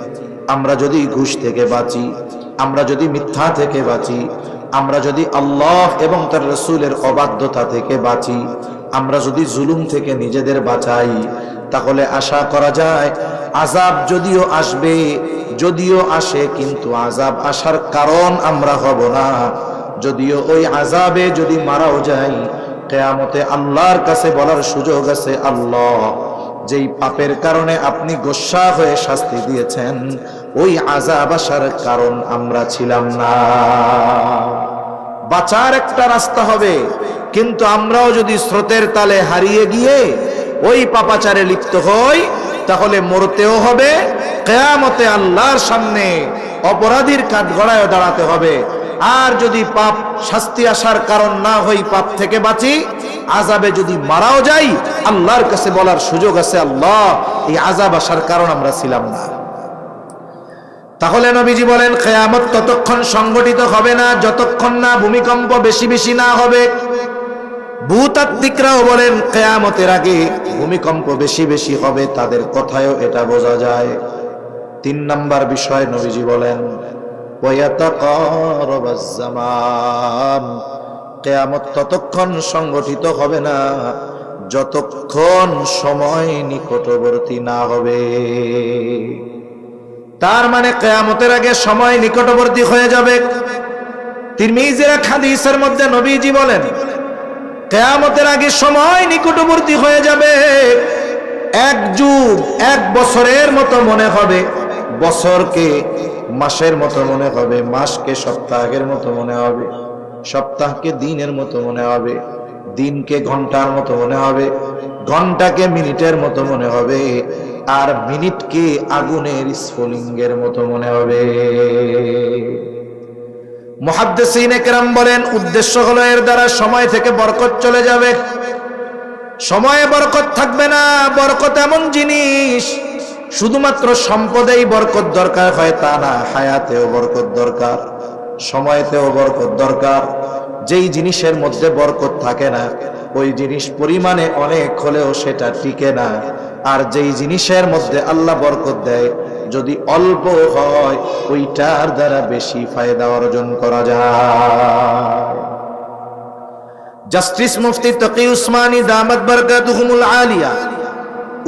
আমরা যদি ঘুষ থেকে বাঁচি, আমরা যদি মিথ্যা থেকে বাঁচি, আমরা যদি আল্লাহ এবং তার রাসূলের অবাধ্যতা থেকে বাঁচি, আমরা যদি জুলুম থেকে নিজেদের বাঁচাই, তাহলে আশা করা যায় আযাব যদিও আসবে, যদিও আসে, কিন্তু আযাব আসার কারণ আমরা হব না। যদিও ওই আযাবে যদি মারাও যাই, কিয়ামতে আল্লাহর কাছে বলার সুযোগ আছে, আল্লাহ, যেই পাপের কারণে আপনি গোসা হয়ে শাস্তি দিয়েছেন, ওই আযাব আসার কারণ আমরা ছিলাম না। বাঁচার একটা রাস্তা হবে, কিন্তু আমরাও যদি স্রোতের তালে হারিয়ে গিয়ে ওই পাপাচারে লিপ্ত হই, তাহলে মরতেও হবে, কিয়ামতে আল্লাহর সামনে অপরাধীর কাঠগড়ায় দাঁড়াতে হবে। আর যদি পাপ শাস্তি আসার কারণ না হই, পাপ থেকে বাঁচি, আযাবে যদি মারাও যাই, আল্লাহর কাছে বলার সুযোগ আছে, আল্লাহ, এই আযাব আসার কারণ আমরা ছিলাম না। তাহলে নবীজি বলেন, কিয়ামত ততক্ষণ সংগঠিত হবে না যতক্ষণ না ভূমিকম্প বেশি বেশি না হবে। ভূতাত্ত্বিকরাও বলেন কিয়ামতের আগে ভূমিকম্প বেশি বেশি হবে, তাদের কথায়ও এটা বোঝা যায়। 3 নাম্বার বিষয় নবীজি বলেন, ওয়ায়াতাকারাবাজ জামান, কিয়ামত ততক্ষণ সংগঠিত হবে না যতক্ষণ সময় নিকটবর্তী না হবে। তার মানে কিয়ামতের আগে সময় নিকটবর্তী হয়ে যাবে। তিরমিজির এক হাদিসের মধ্যে নবীজি বলেন, কিয়ামতের আগে সময় নিকটবর্তী হয়ে যাবে, 1 যুগ 1 বছরের মতো মনে হবে, বছরকে মাসের মতো মনে হবে, মাসকে সপ্তাহের মতো মনে হবে, সপ্তাহকে দিনের মতো মনে হবে, দিনকে ঘন্টার মতো মনে হবে, ঘন্টাকে মিনিটের মতো মনে হবে, আর মিনিটকে আগুনের স্ফুলিঙ্গের মতো মনে হবে। মুহাদ্দিসিনে কেরাম বলেন, উদ্দেশ্য হলো এর দ্বারা সময় থেকে বরকত চলে যাবে, সময়ে বরকত থাকবে না। বরকত এমন জিনিস, শুধুমাত্র সম্পদেই বরকত দরকার হয় তা না, হায়াতেও বরকত দরকার, সময়তেও বরকত দরকার। যেই জিনিসের মধ্যে বরকত থাকে না, ওই জিনিস পরিমাণে অনেক হলেও সেটা টিকে না। আর যেই জিনিসের মধ্যে আল্লাহ বরকত দেয়, যদি অল্প হয়, ওইটার দ্বারা বেশি ফায়দা অর্জন করা যায়। জাস্টিস মুফতি তকি উসমানী দামাত বারাকাতুহুমুল আলিয়া,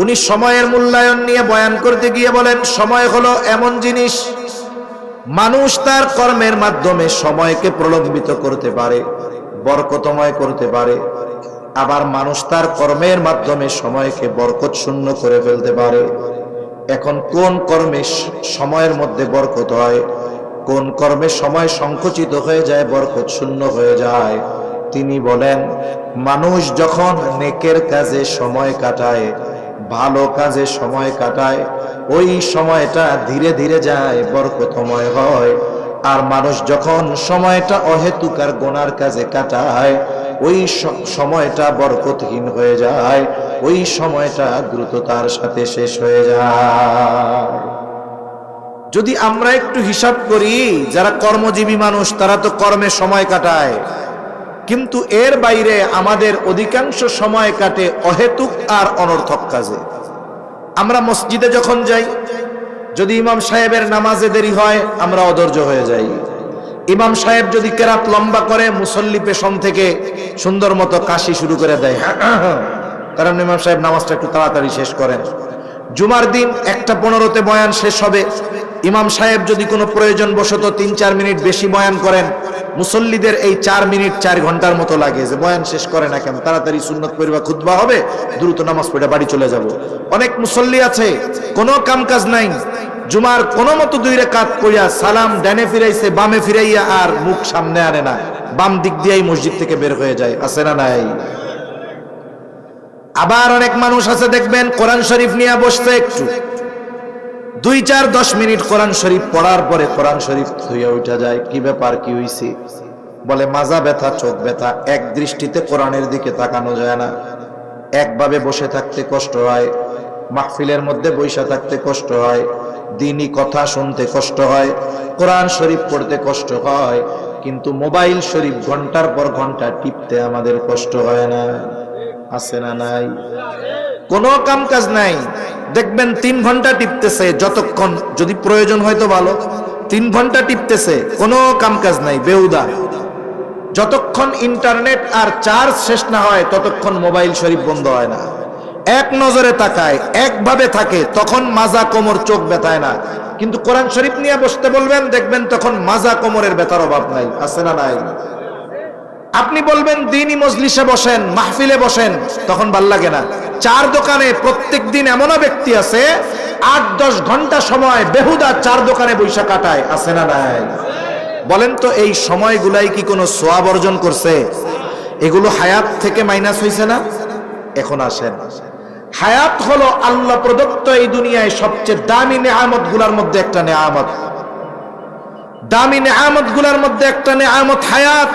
উনি সময়ের মূল্যায়ন নিয়ে বয়ান করতে গিয়ে বলেন, সময় হলো এমন জিনিস, মানুষ তার কর্মের মাধ্যমে সময়কে প্রলম্বিত করতে পারে, বরকতময় করতে পারে, আবার মানুষ তার কর্মের মাধ্যমে সময়কে বরকত শূন্য করে ফেলতে পারে। এখন কোন কর্মে সময়ের মধ্যে বরকত হয়, কোন কর্মে সময় সংকুচিত হয়ে যায়, বরকত শূন্য হয়ে যায়? তিনি বলেন, মানুষ যখন নেকের কাজে সময় কাটায়, ভালো কাজে সময় কাটায়, ওই সময়টা ধীরে ধীরে যায়, বরকতময় হয়। আর মানুষ যখন সময়টা অহেতুক আর গুনার কাজে কাটায়, ওই সময়টা বরকতহীন হয়ে যায়, ওই সময়টা দ্রুততার সাথে শেষ হয়ে যায়। যদি আমরা একটু হিসাব করি, যারা কর্মজীবী মানুষ তারা তো কর্মে সময় কাটায়, কিন্তু এর বাইরে আমাদের অধিকাংশ সময় কাটে অহেতুক আর অনর্থক কাজে। আমরা মসজিদে যখন যাই, যদি ইমাম সাহেবের নামাজে দেরি হয় আমরা অধৈর্য হয়ে যাই। ইমাম সাহেব যদি কেরাত লম্বা করে, মুসল্লি পেছন থেকে সুন্দর মতো কাশি শুরু করে দেয়, কারণ ইমাম সাহেব নামাজটা একটু তাড়াতাড়ি শেষ করেন। জুমার দিন 1:15-তে বয়ান শেষ হবে, ইমাম সাহেব যদি কোনো প্রয়োজন বশত 3-4 মিনিট বেশি বয়ান করেন, মুসল্লিদের এই 4 মিনিট 4 ঘন্টার মতো লাগে যে বয়ান শেষ করে না কেন, তাড়াতাড়ি সুন্নত পড়বা, খুতবা হবে, দ্রুত নামাজ পড়ে বাড়ি চলে যাব। অনেক মুসল্লি আছে কোনো কাম কাজ নাই, জুমার কোনো মতো 2 রাকাত পড়িয়া সালাম ডানে ফিরাইছে, বামে ফিরাইয়া আর মুখ সামনে আনে না, বাম দিক দিয়েই মসজিদ থেকে বের হয়ে যায়। আছে না নাই? আবার অনেক মানুষ আছে দেখবেন কোরআন শরীফ নিয়ে বসতে, একটু 2-4-10 মিনিট কোরআন শরীফ পড়ার পরে কোরআন শরীফ থুইয়া উঠা যায়। কি ব্যাপার, কি হইছে? বলে মাজা ব্যথা, চোখ ব্যথা, এক দৃষ্টিতে কোরআনের দিকে তাকানো যায় না, একভাবে বসে থাকতে কষ্ট হয়, মাহফিলের মধ্যে বৈশা থাকতে কষ্ট হয়, দ্বীনি কথা শুনতে কষ্ট হয়, কোরআন শরীফ পড়তে কষ্ট হয়, কিন্তু মোবাইল শরীফ ঘন্টার পর ঘন্টা টিপতে আমাদের কষ্ট হয় না? আছে না নাই? কোনো কাম কাজ নাই, দেখবেন 3 ঘন্টা টিপতেছে, যতক্ষণ যদি প্রয়োজন হয় তো ভালো, 3 ঘন্টা টিপতেছে, কোনো কাম কাজ নাই, বেহুদা। যতক্ষণ ইন্টারনেট আর চার্জ শেষ না হয় ততক্ষণ মোবাইল শরীফ বন্ধ হয় না, এক নজরে তাকায়, একভাবে থাকে, তখন মাজা কোমর চোখ ব্যথায় না। কিন্তু কোরআন শরীফ নিয়ে বসতে বলবেন, দেখবেন তখন মাজা কোমরের ব্যথার অভাব নাই। আছে না নাই? আপনি বলবেন দ্বীনি মজলিসে বসেন, মাহফিলে বসেন, তখন ভাল লাগে না। 4 দোকানে প্রত্যেক দিন এমনও ব্যক্তি আছে 8-10 ঘন্টা সময় বেহুদা 4 দোকানে বৈশা কাটায়। আছে না নাই? বলেন তো এই সময়গুলাই কি কোনো সওয়াব অর্জন করছে? এগুলো হায়াত থেকে মাইনাস হইছে না? এখন আসেন, হায়াত হলো আল্লাহ প্রদত্ত এই দুনিয়ায় সবচেয়ে দামি নেয়ামত গুলার মধ্যে একটা নেয়ামত। দামি নেয়ামত গুলার মধ্যে একটা নেয়ামত হায়াত।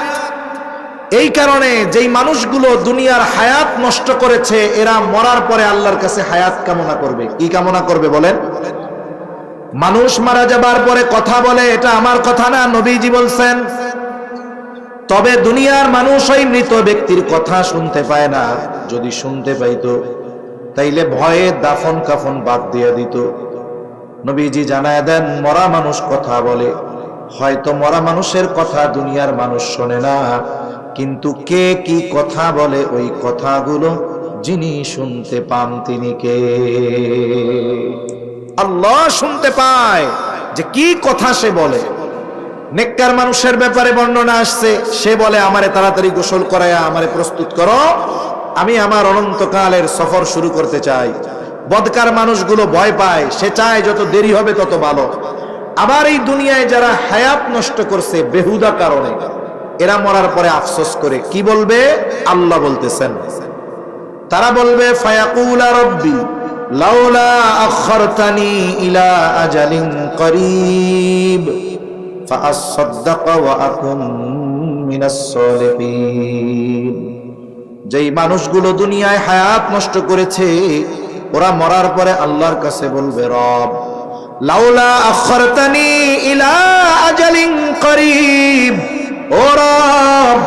এই কারণে যেই মানুষগুলো দুনিয়ার হায়াত নষ্ট করেছে, এরা মরার পরে আল্লাহর কাছে হায়াত কামনা করবে। কি কামনা করবে বলেন? মানুষ মারা যাবার পরে কথা বলে, এটা আমার কথা না, নবীজি বলছেন। তবে দুনিয়ার মানুষ ওই মৃত ব্যক্তির কথা শুনতে পায় না, যদি শুনতে পাইতো তাইলে ভয়ে দাফন কাফন বাদ দিয়ে দিত। নবীজি জানায় দেন, মরা মানুষ কথা বলে, হয়তো মরা মানুষের কথা দুনিয়ার মানুষ শোনে না, কিন্তু কে কি কথা বলে ওই কথাগুলো যিনি শুনতে পান তিনি কে? আল্লাহ শুনতে পায় যে কি কথা সে বলে। নেককার মানুষের ব্যাপারে বর্ণনা আসছে, সে বলে আমারে তাড়াতাড়ি গোসল করায়া আমারে প্রস্তুত করো, আমি আমার অনন্তকালের সফর শুরু করতে চাই। বদকার মানুষগুলো ভয় পায়, সে চায় যত দেরি হবে তত ভালো। আবার এই দুনিয়ায় যারা হায়াত নষ্ট করছে বেহুদা কারণে, এরা মরার পরে আফসোস করে কি বলবে? আল্লাহ বলতেছেন, তারা বলবে ফায়াকুলা রব্বি লাউলা আখরতানি ইলা আজালিন করিব ফাআসাদদাক ওয়া আকুন মিনাস সালিহিন। যেই মানুষগুলো দুনিয়ায় হায়াত নষ্ট করেছে, ওরা মরার পরে আল্লাহর কাছে বলবে, রব লাউলা আখরতানি ইলা আজালিন করিব, ও রব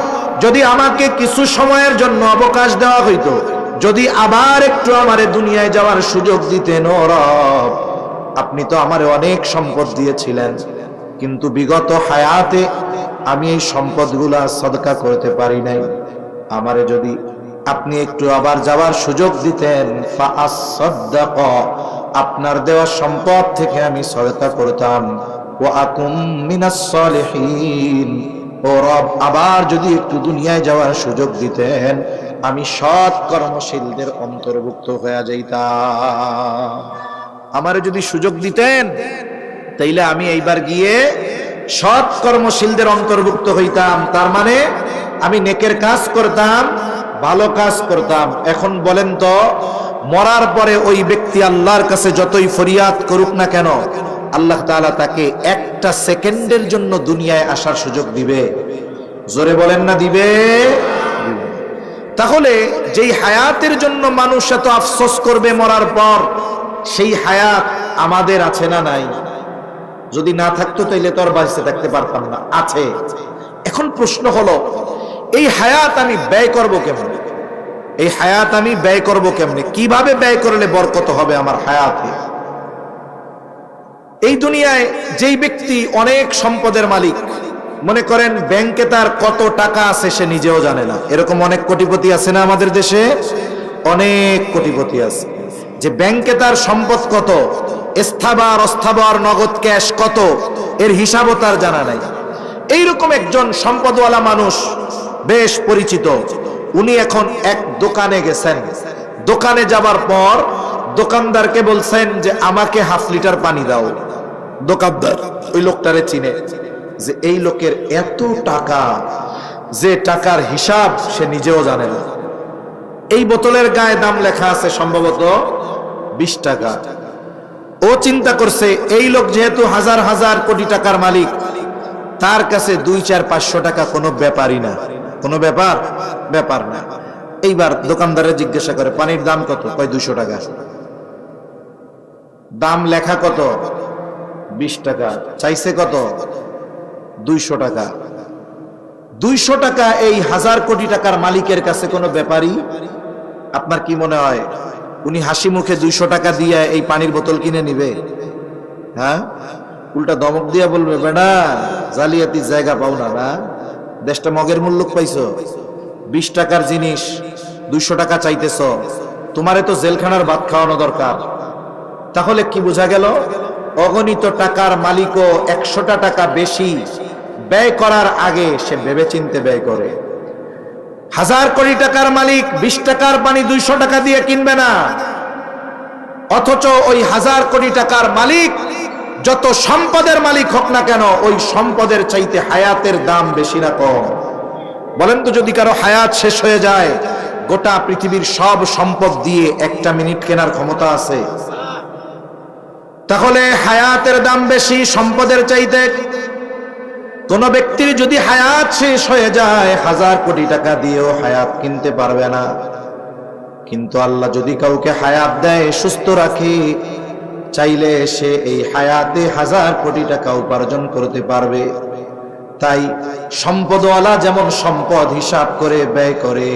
যদি আমাকে কিছু সময়ের জন্য অবকাশ দেওয়া হইতো, যদি আবার একটু আমারে দুনিয়ায় যাওয়ার সুযোগ দিতেন, ও রব আপনি তো আমারে অনেক সম্পদ দিয়েছিলেন, কিন্তু বিগত হায়াতে আমি এই সম্পদগুলা সদকা করতে পারি নাই, আমারে যদি আপনি একটু আবার যাওয়ার সুযোগ দিতেন, ফাআসাদদাক, আপনার দেওয়া সম্পদ থেকে আমি সদকা করতাম, ওয়া আকুম মিনাস সালিহিন, ও রব আবার যদি একটু দুনিয়ায় যাওয়ার সুযোগ দিতেন, আমি সৎ কর্মশীলদের অন্তর্ভুক্ত হয়ে যাইতাম। আমারে যদি সুযোগ দিতেন তাইলে আমি এইবার গিয়ে সৎ কর্মশীলদের অন্তর্ভুক্ত হইতাম, তার মানে আমি নেকের কাজ করতাম, ভালো কাজ করতাম। এখন বলেন তো, মরার পরে ওই ব্যক্তি আল্লাহর কাছে যতই ফরিয়াদ করুক না কেন, আল্লাহ তাআলা তাকে একটা সেকেন্ডের জন্য দুনিয়ায় আসার সুযোগ দিবে? জোরে বলেন না দিবে? দিবে। তাহলে যেই হায়াতের জন্য মানুষ এত আফসোস করবে মরার পর, সেই হায়াত আমাদের আছে না নাই? যদি না থাকতো তাইলে তো আর বাঁচতে থাকতে পারতাম না, আছে। এখন প্রশ্ন হলো, এই হায়াত আমি ব্যয় করব কেমনে? এই হায়াত আমি ব্যয় করব কেমনে? কিভাবে ব্যয় করলে বরকত হবে আমার হায়াতে? এই দুনিয়ায় যেই ব্যক্তি অনেক সম্পদের মালিক, মনে করেন ব্যাংকে তার কত টাকা আছে সে নিজেও জানে না, এরকম অনেক কোটিপতি আছে না আমাদের দেশে? অনেক কোটিপতি আছে যে ব্যাংকে তার সম্পদ কত, স্থাবর অস্থাবর নগদ ক্যাশ কত, এর হিসাবও তার জানা নাই। এইরকম একজন সম্পদওয়ালা মানুষ, বেশ পরিচিত, উনি এখন এক দোকানে গেছেন। দোকানে যাবার পর দোকানদারকে বলছেন যে আমাকে হাফ লিটার পানি দাও। দোকানদার ওই লোকটারে চিনে যে এই লোকের এত টাকা, যে টাকার হিসাব সে নিজেও জানে না। এই বোতলের গায়ে দাম লেখা আছে সম্ভবত 20 টাকা। ও চিন্তা করছে এই লোক যেহেতু হাজার হাজার কোটি টাকার মালিক, তার কাছে 2, 4, 500 টাকা কোনো ব্যাপারই না, কোনো ব্যাপার না। এইবার দোকানদারে জিজ্ঞাসা করে পানির দাম কত? কয় 200 টাকা। দাম লেখা কত? 20 টাকা। চাইছে কত? 200 টাকা। 200 টাকা এই হাজার কোটি টাকার মালিকের কাছে কোনো ব্যাপারই? আপনার কি মনে হয় উনি হাসি মুখে 200 টাকা দিয়ে এই পানির বোতল কিনে নিবে? হ্যাঁ, উল্টা ধমক দিয়া বলবে, বেটা জালিয়াতি জায়গা পাও না, না দেশটা মগের মূল্য পাইছো, 20 টাকার জিনিস 200 টাকা চাইতেছ, তোমারে তো জেলখানার ভাত খাওয়ানো দরকার। তাহলে কি বোঝা গেল? অগণিত টাকার মালিকও 100টা টাকা বেশি ব্যয় করার আগে সে ভেবেচিন্তে ব্যয় করে। হাজার কোটি টাকার মালিক 20 টাকার পানি 200 টাকা দিয়ে কিনবে না, অথচ ওই হাজার কোটি টাকার মালিক যত সম্পদের মালিক হোক না কেন, ওই সম্পদের চাইতে হায়াতের দাম বেশি না কম? বলেন তো, যদি কারো হায়াত শেষ হয়ে যায়, গোটা পৃথিবীর সব সম্পদ দিয়ে 1টা মিনিট কেনার ক্ষমতা আছে? তাহলে হায়াতের দাম বেশি সম্পদের চাইতে। কোন ব্যক্তির যদি হায়াত শেষ হয়ে যায়, হাজার কোটি টাকা দিয়েও হায়াত কিনতে পারবে না। কিন্তু আল্লাহ যদি কাউকে হায়াত দেয়, সুস্থ রাখে, চাইলে সে এই হায়াতে হাজার কোটি টাকা উপার্জন করতে পারবে। তাই সম্পদওয়ালা যেমন সম্পদ হিসাব করে ব্যয় করে,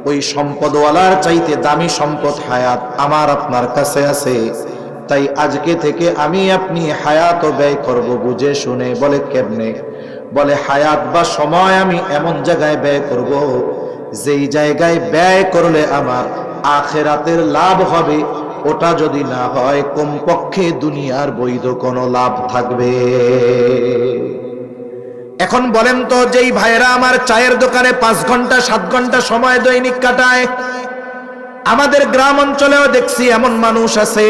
ওই সম্পদওয়ালার চাইতে দামি সম্পদ হায়াত আমার আপনার কাছে আছে। তাই আজকে থেকে আমি আপনি হায়াত ব্যয় করব বুঝে শুনে। বলে কেমনে? বলে হায়াত বা সময় আমি এমন জায়গায় ব্যয় করব, যেই জায়গায় ব্যয় করলে আমার আখিরাতের লাভ হবে। ওটা যদি না হয়, কমপক্ষে দুনিয়ার বৈধ কোনো লাভ থাকবে। এখন বলেন তো, যেই ভাইরা আমার চায়ের দোকানে 5 ঘন্টা 7 ঘন্টা সময় দৈনিক কাটায়, আমাদের গ্রাম অঞ্চলেও দেখছি এমন মানুষ আছে,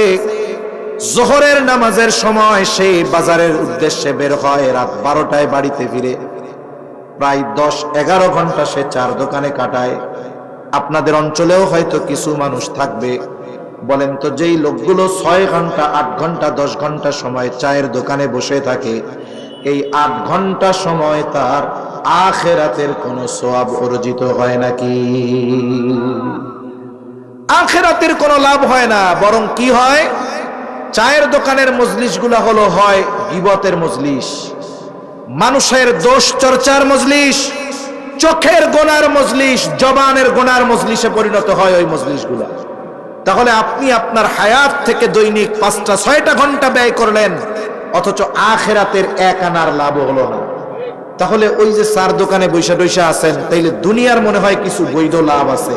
জোহরের নামাজের সময় সে বাজারের উদ্দেশ্যে বের হয়, রাত 12টায় বাড়িতে ফিরে। প্রায় 10-11 ঘন্টা সে চার দোকানে কাটায়। আপনাদের অঞ্চলেও হয়তো কিছু মানুষ থাকবে। বলেন তো, যেই লোকগুলো 6 ঘন্টা 8 ঘন্টা 10 ঘন্টা সময় চায়ের দোকানে বসে থাকে, এই 8 ঘন্টা সময় তার আখিরাতের কোনো সওয়াব অর্জিত হয় নাকি? আখিরাতের কোনো লাভ হয় না, বরং কি হয়? চায়ের দোকানের মজলিসগুলা হলো হয় গীবতের মজলিস, মানুষের দোষ চর্চার মজলিস, চোখের গোনার মজলিস, জবানের গোনার মজলিসে পরিণত হয় ওই মজলিসগুলা। তাহলে আপনি আপনার হায়াত থেকে দৈনিক 5টা-6টা ঘন্টা ব্যয় করলেন, অথচ আখিরাতের 1 আনার লাভ হলো না। তাহলে ওই যে চার দোকানে বৈশা বৈশা আছেন, তাইলে দুনিয়ার মনে হয় কিছু বৈধ লাভ আছে।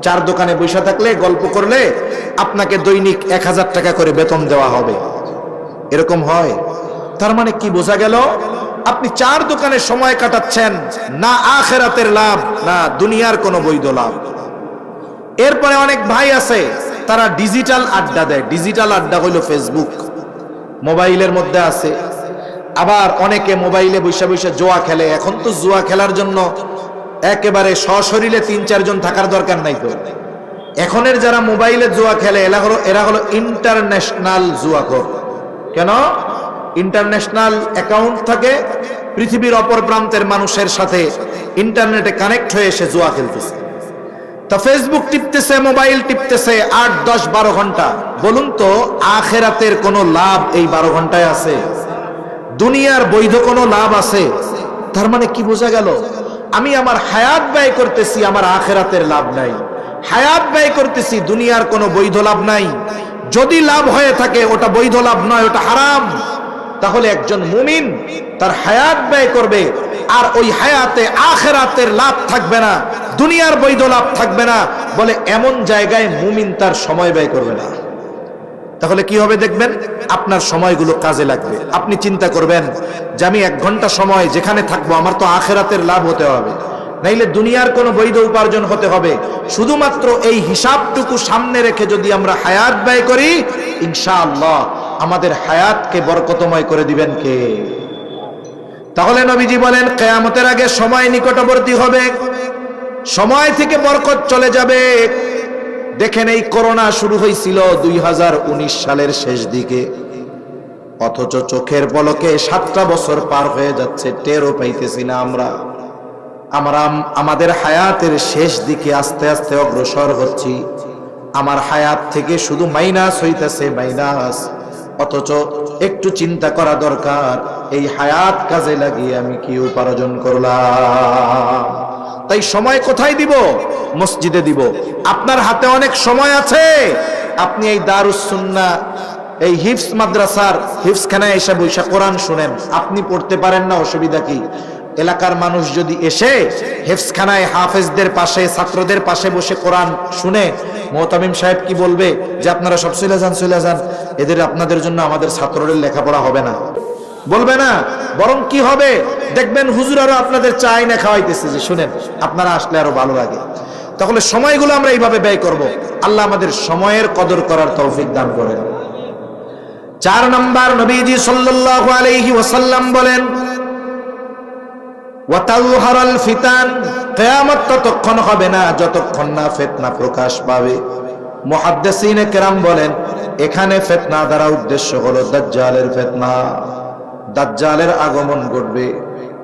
চার দোকানে বৈশা থাকলে, গল্প করলে আপনাকে দৈনিক 1000 টাকা করে বেতন দেওয়া হবে, এরকম হয়। তার মানে কি বোঝা গেল? আপনি চার দোকানে সময় কাটাচ্ছেন, না আখিরাতের লাভ, না দুনিয়ার কোনো বৈধ লাভ। এরপরে অনেক ভাই আছে, তারা ডিজিটাল আড্ডা দেয়। ডিজিটাল আড্ডা হইল ফেসবুক, মোবাইলের মধ্যে আছে। আবার অনেকে মোবাইলে বৈশা বৈশা জুয়া খেলে। এখন তো জুয়া খেলার জন্য একেবারে সশরীরে 3-4 জন থাকার দরকার নাই তো। এখনের যারা মোবাইলে জুয়া খেলে, এরা হলো ইন্টারন্যাশনাল জুয়াখোর। কেন? ইন্টারন্যাশনাল অ্যাকাউন্ট থাকে, পৃথিবীর অপর প্রান্তের মানুষের সাথে ইন্টারনেটে কানেক্ট হয়ে এসে জুয়া খেলতেছে। তা ফেসবুক টিপতেছে, মোবাইল টিপতেছে 8, 10, 12 ঘন্টা। বলুন তো আখিরাতের কোনো লাভ এই 12 ঘন্টায় আছে? দুনিয়ার বৈধ কোনো লাভ আছে? তার মানে কি বোঝা গেল? আমি আমার হায়াত ব্যয় করতেছি, আমার আখিরাতের লাভ নাই। হায়াত ব্যয় করতেছি, দুনিয়ার কোনো বৈধ লাভ নাই। যদি লাভ হয়ে থাকে ওটা বৈধ লাভ নয়, ওটা হারাম। তাহলে একজন মুমিন তার হায়াত ব্যয় করবে, আর ওই হায়াতে আখিরাতের লাভ থাকবে না, দুনিয়ার বৈধ লাভ থাকবে না বলে এমন জায়গায় মুমিন তার সময় ব্যয় করবে না। তাহলে কি হবে দেখবেন, আপনার সময়গুলো কাজে লাগবে। আপনি চিন্তা করবেন যে আমি 1 ঘন্টা সময় যেখানে থাকবো আমার তো আখিরাতের লাভ হতে হবে, নাইলে দুনিয়ার কোনো বৈধ উপার্জন হতে হবে। শুধুমাত্র এই হিসাবটুকু সামনে রেখে যদি আমরা হায়াত ব্যয় করি, ইনশাআল্লাহ আমাদের হায়াতকে বরকতময় করে দিবেন কে? তাহলে নবীজি বলেন কিয়ামতের আগে সময় নিকটবর্তী হবে, সময় থেকে বরকত চলে যাবে। দেখেন এই করোনা শুরু হয়েছিল 2019 সালের শেষ দিকে, অথচ চোখের পলকে 7টা বছর পার হয়ে যাচ্ছে, টেরও পাইতেছি না আমরা। আমাদের হায়াতের শেষ দিকে আস্তে আস্তে অগ্রসর হচ্ছি। আমার হায়াত থেকে শুধু মাইনাস হইতেছে, মাইনাস। অথচ একটু চিন্তা করা দরকার, এই হায়াত কাজে লাগিয়ে আমি কি উপার্জন করলাম? তাই সময় কোথায় দিব? মসজিদে দিব। আপনার হাতে অনেক সময় আছে, আপনি এই দারুস সুন্নাহ, এই হিফজ মাদ্রাসার হিফজখানায় এসে বৈশা কোরআন শুনেন। আপনি পড়তে পারেন না, অসুবিধা কি? এলাকার মানুষ যদি এসে হিফজখানায় হাফেজদের পাশে, ছাত্রদের পাশে বসে কোরআন শুনে, মুহতামিম সাহেব কি বলবে? যে আপনারা সব চলে যান, চলে যান, এদের আপনাদের জন্য আমাদের ছাত্রদের লেখাপড়া হবে না, বলবে না। বরং কি হবে দেখবেন, হুজুর আরো আপনাদের চাই না খাওয়াইতেছে যে শুনেন, আপনারা আসলে আরো ভালো লাগে। তাহলে সময়গুলো আমরা এইভাবে ব্যয় করব। আল্লাহ আমাদের সময়ের কদর করার তৌফিক দান করেন। 4 নাম্বার, নবীজি সাল্লাল্লাহু আলাইহি ওয়াসাল্লাম বলেন ওয়াতাযহারাল ফিতান, কিয়ামত ততক্ষণ হবে না যতক্ষণ না ফিতনা প্রকাশ পাবে। মুহাদ্দিসিনে কেরাম বলেন এখানে ফিতনা দ্বারা উদ্দেশ্য হলো দাজ্জালের ফিতনা। দাজ্জালের আগমন ঘটবে।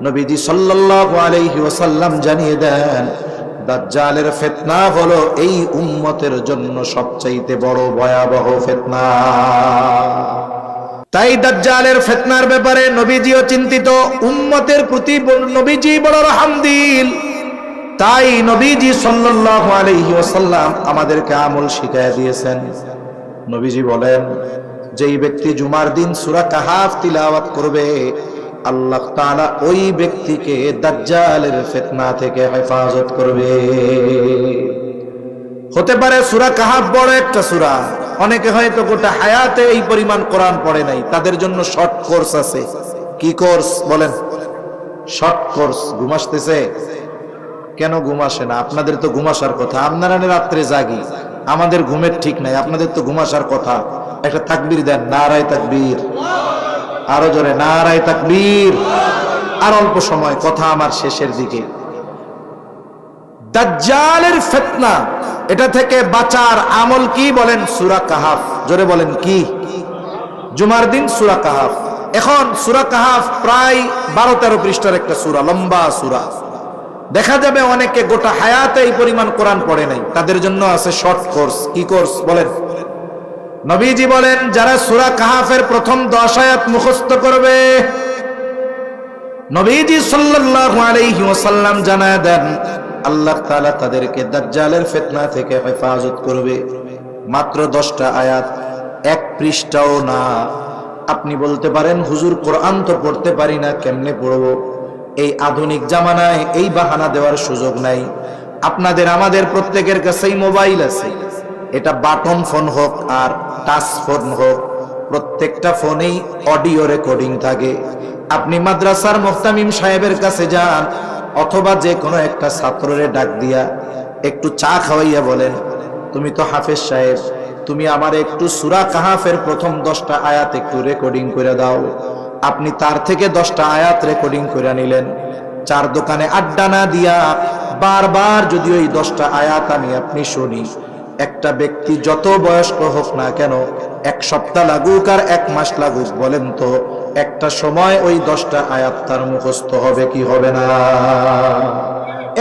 নবীজি সাল্লাল্লাহু আলাইহি ওয়াসাল্লাম জানিয়ে দেন দাজ্জালের ফিতনা হলো এই উম্মতের জন্য সবচাইতে বড় ভয়াবহ ফিতনা। তাই দাজ্জালের ফিতনার ব্যাপারে নবীজিও চিন্তিত, উম্মতের প্রতি নবীজি বড় রহমদিল। তাই নবীজি সাল্লাল্লাহু আলাইহি ওয়াসাল্লাম আমাদেরকে আমল শিখিয়ে দিয়েছেন। নবীজি বলেন যেই ব্যক্তি জুমার দিন সূরা কাহাফ তিলাওয়াত করবে, আল্লাহ তাআলা ওই ব্যক্তিকে দাজ্জালের ফিতনা থেকে হেফাজত করবে। হতে পারে সূরা কাহাফ বড় একটা সূরা, অনেকে হয়তো গোটা হায়াতে এই পরিমাণ কোরআন পড়ে নাই, তাদের জন্য শর্ট কোর্স আছে। কি কোর্স বলেন? Short course. ঘুম আসতেছে? কেন ঘুম আসে না? আপনাদের তো ঘুম আসার কথা, আপনারা রাত্রে জাগি, আমাদের ঘুমের ঠিক নাই, আপনাদের তো ঘুম আসার কথা। একটা তাকবীর দেন, নারায়ে তাকবীর। আরো জোরে, নারায়ে তাকবীর। আর অল্প সময়, কথা আমার শেষের দিকে। দাজ্জালের ফিতনা, এটা থেকে বাঁচার আমল কি বলেন? সূরা কাহাফ। জোরে বলেন কি? জুমার দিন সূরা কাহাফ। এখন সূরা কাহাফ প্রায় 12-13 পৃষ্ঠার একটা সূরা, লম্বা সূরা। দেখা যাবে অনেকে গোটা হায়াতে এই পরিমাণ কোরআন পড়ে নাই, তাদের জন্য আছে শর্ট কোর্স। কি কোর্স বলেন? নবীজি বলেন যারা সূরা কাহাফের প্রথম 10 আয়াত মুখস্থ করবে, নবীজি সাল্লাল্লাহু আলাইহি ওয়াসাল্লাম জানায় দেন আল্লাহ তাআলা তাদেরকে দাজ্জালের ফিতনা থেকে হেফাজত করবে। মাত্র 10টা আয়াত, 1 পৃষ্ঠাও না। আপনি বলতে পারেন হুজুর কোরআন তো পড়তে পারি না, কেমনে পড়বো? এই আধুনিক জামানায় এই বাহানা দেওয়ার সুযোগ নাই। আপনাদের আমাদের প্রত্যেকের কাছেই মোবাইল আছে। এটা বাটন ফোন হোক আর টাচ ফোন হোক, প্রত্যেকটা ফোনেই অডিও রেকর্ডিং থাকে। আপনি মাদ্রাসার মুহতামিম সাহেবের কাছে যান, অথবা যে কোনো একটা ছাত্ররে ডাক দিয়া একটু চা খাওয়াইয়া বলেন, তুমি তো হাফেজ সাহেব, তুমি আমার একটু সূরা কাহাফের প্রথম 10টা আয়াত একটু রেকর্ডিং করে দাও। আপনি তার থেকে 10টা আয়াত রেকর্ডিং করে নিলেন। 4 দোকানে আড্ডা না দিয়া বারবার যদি ওই 10টা আয়াত আপনি শুনি, একটা ব্যক্তি যত বয়স্ক হোক না কেন, 1 সপ্তাহ লাগুক আর 1 মাস লাগুক, বলেন তো একটা সময় ওই 10টা আয়াত তার মুখস্থ হবে কি হবে না?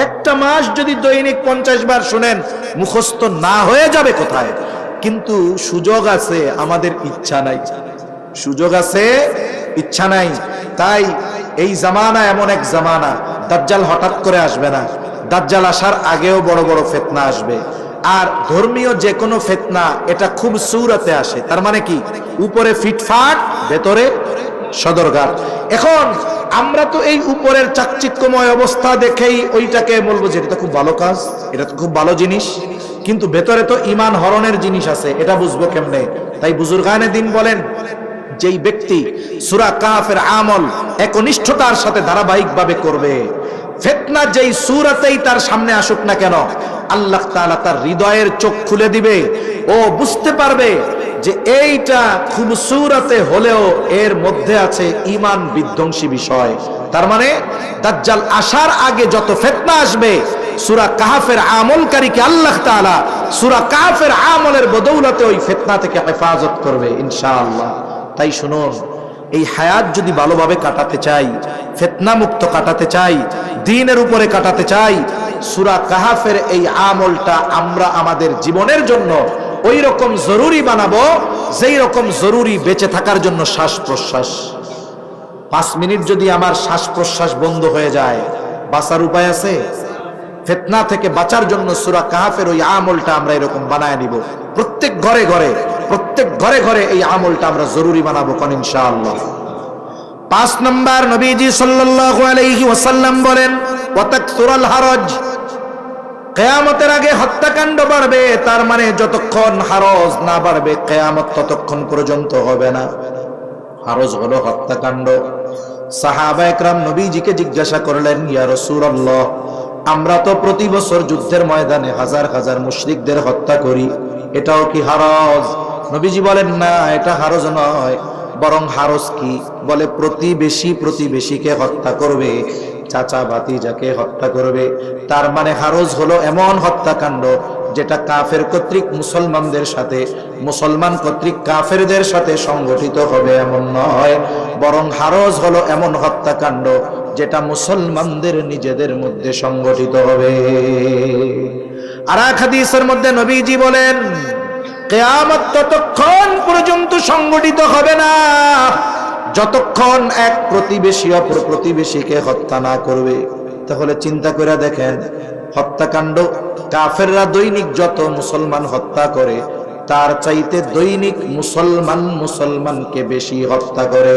একটা মাস যদি দৈনিক 50 বার শুনেন, মুখস্থ না হয়ে যাবে কোথায়? কিন্তু সুযোগ আছে, আমাদের ইচ্ছা নাই। সুযোগ আছে, ইচ্ছা নাই। তাই এই জামানা এমন এক জামানা, দাজ্জাল হঠাৎ করে আসবে না। দাজ্জাল আসার আগেও বড় বড় ফিতনা আসবে। আর ধর্মীয় যে কোনো ফিতনা এটা খুব সূরতে আসে। তার মানে কি? উপরে ফিটফাট, ভেতরে সদরঘাট। এখন আমরা তো এই উপরের চাকচিক্যময় অবস্থা দেখেই ওইটাকে বলবো যে এটা তো খুব ভালো কাজ, এটা তো খুব ভালো জিনিস, কিন্তু ভেতরে তো ঈমান হরণের জিনিস আছে, এটা বুঝবো কেমনে? তাই বুজুর্গানে দিন বলেন, যেই ব্যক্তি সূরা কাফের আমল একনিষ্ঠতার সাথে ধারাবাহিকভাবে করবে, ফিতনা যেই সূরাতেই তার সামনে আসুক না কেন, আল্লাহ তাআলা তার হৃদয়ের চোখ খুলে দিবে। ও বুঝতে পারবে যে এইটা খুব সূরাতে হলেও এর মধ্যে আছে ঈমান বিধ্বংসী বিষয়। তার মানে দাজ্জাল আসার আগে যত ফিতনা আসবে, সূরা কাহফের আমলকারীকে আল্লাহ তাআলা সূরা কাহফের আমলের বদৌলতে ওই ফিতনা থেকে হেফাজত করবে ইনশাআল্লাহ। তাই শুনুন, এই হায়াত যদি ভালোভাবে কাটাতে চাই, ফিতনা মুক্ত কাটাতে চাই, দ্বীনের উপরে কাটাতে চাই, সূরা কাহফের এই আমলটা আমরা আমাদের জীবনের জন্য ওই রকম জরুরি বানাবো যেই রকম জরুরি বেঁচে থাকার জন্য শ্বাস প্রশ্বাস। 5 মিনিট যদি আমার শ্বাস প্রশ্বাস বন্ধ হয়ে যায়, বাঁচার উপায় আছে? ফিতনা থেকে বাঁচার জন্য সূরা কাহফের ওই আমলটা আমরা এরকম বানায় নিব। প্রত্যেক ঘরে ঘরে, প্রত্যেক ঘরে ঘরে এই আমলটা আমরা জরুরি বানাবো কোন ইনশাআল্লাহ। 5 নাম্বার, নবীজি সাল্লাল্লাহু আলাইহি ওয়াসাল্লাম বলেন, ওয়াতাকসুরাল হারজ, কিয়ামতের আগে হত্যাকাণ্ড বাড়বে। তার মানে যতক্ষণ হারজ না বাড়বে কিয়ামত ততক্ষণ পর্যন্ত হবে না। হারজ হলো হত্যাকাণ্ড। সাহাবায়ে কেরাম নবীজিকে জিজ্ঞাসা করলেন, ইয়া রাসূলুল্লাহ, আমরা তো প্রতি বছর যুদ্ধের ময়দানে হাজার হাজার মুশরিকদের হত্যা করি, এটাও কি হারজ? নবীজি বলেন, না, এটা হারজ নয়, বরং হারজ কি? বলে প্রতিবেশীকে হত্যা করবে, চাচা ভাতিজাকে হত্যা করবে। তার মানে হারজ হলো এমন হত্যাকাণ্ড যেটা কাফের কর্তৃক মুসলমানদের সাথে, মুসলমান কর্তৃক কাফেরদের সাথে সংগঠিত হবে এমন নয়, বরং হারজ হলো এমন হত্যাকাণ্ড যেটা মুসলমানদের নিজেদের মধ্যে সংগঠিত হবে। আর এক হাদিসের মধ্যে নবীজি বলেন, কিয়ামত ততক্ষণ পর্যন্ত সংগঠিত হবে না যতক্ষণ এক প্রতিবেশী অপর প্রতিবেশীকে হত্যা না করবে। তাহলে চিন্তা করে দেখেন, হত্যাকাণ্ড কাফেররা দৈনিক যত মুসলমান হত্যা করে, তার চাইতে দৈনিক মুসলমানকে বেশি হত্যা করে।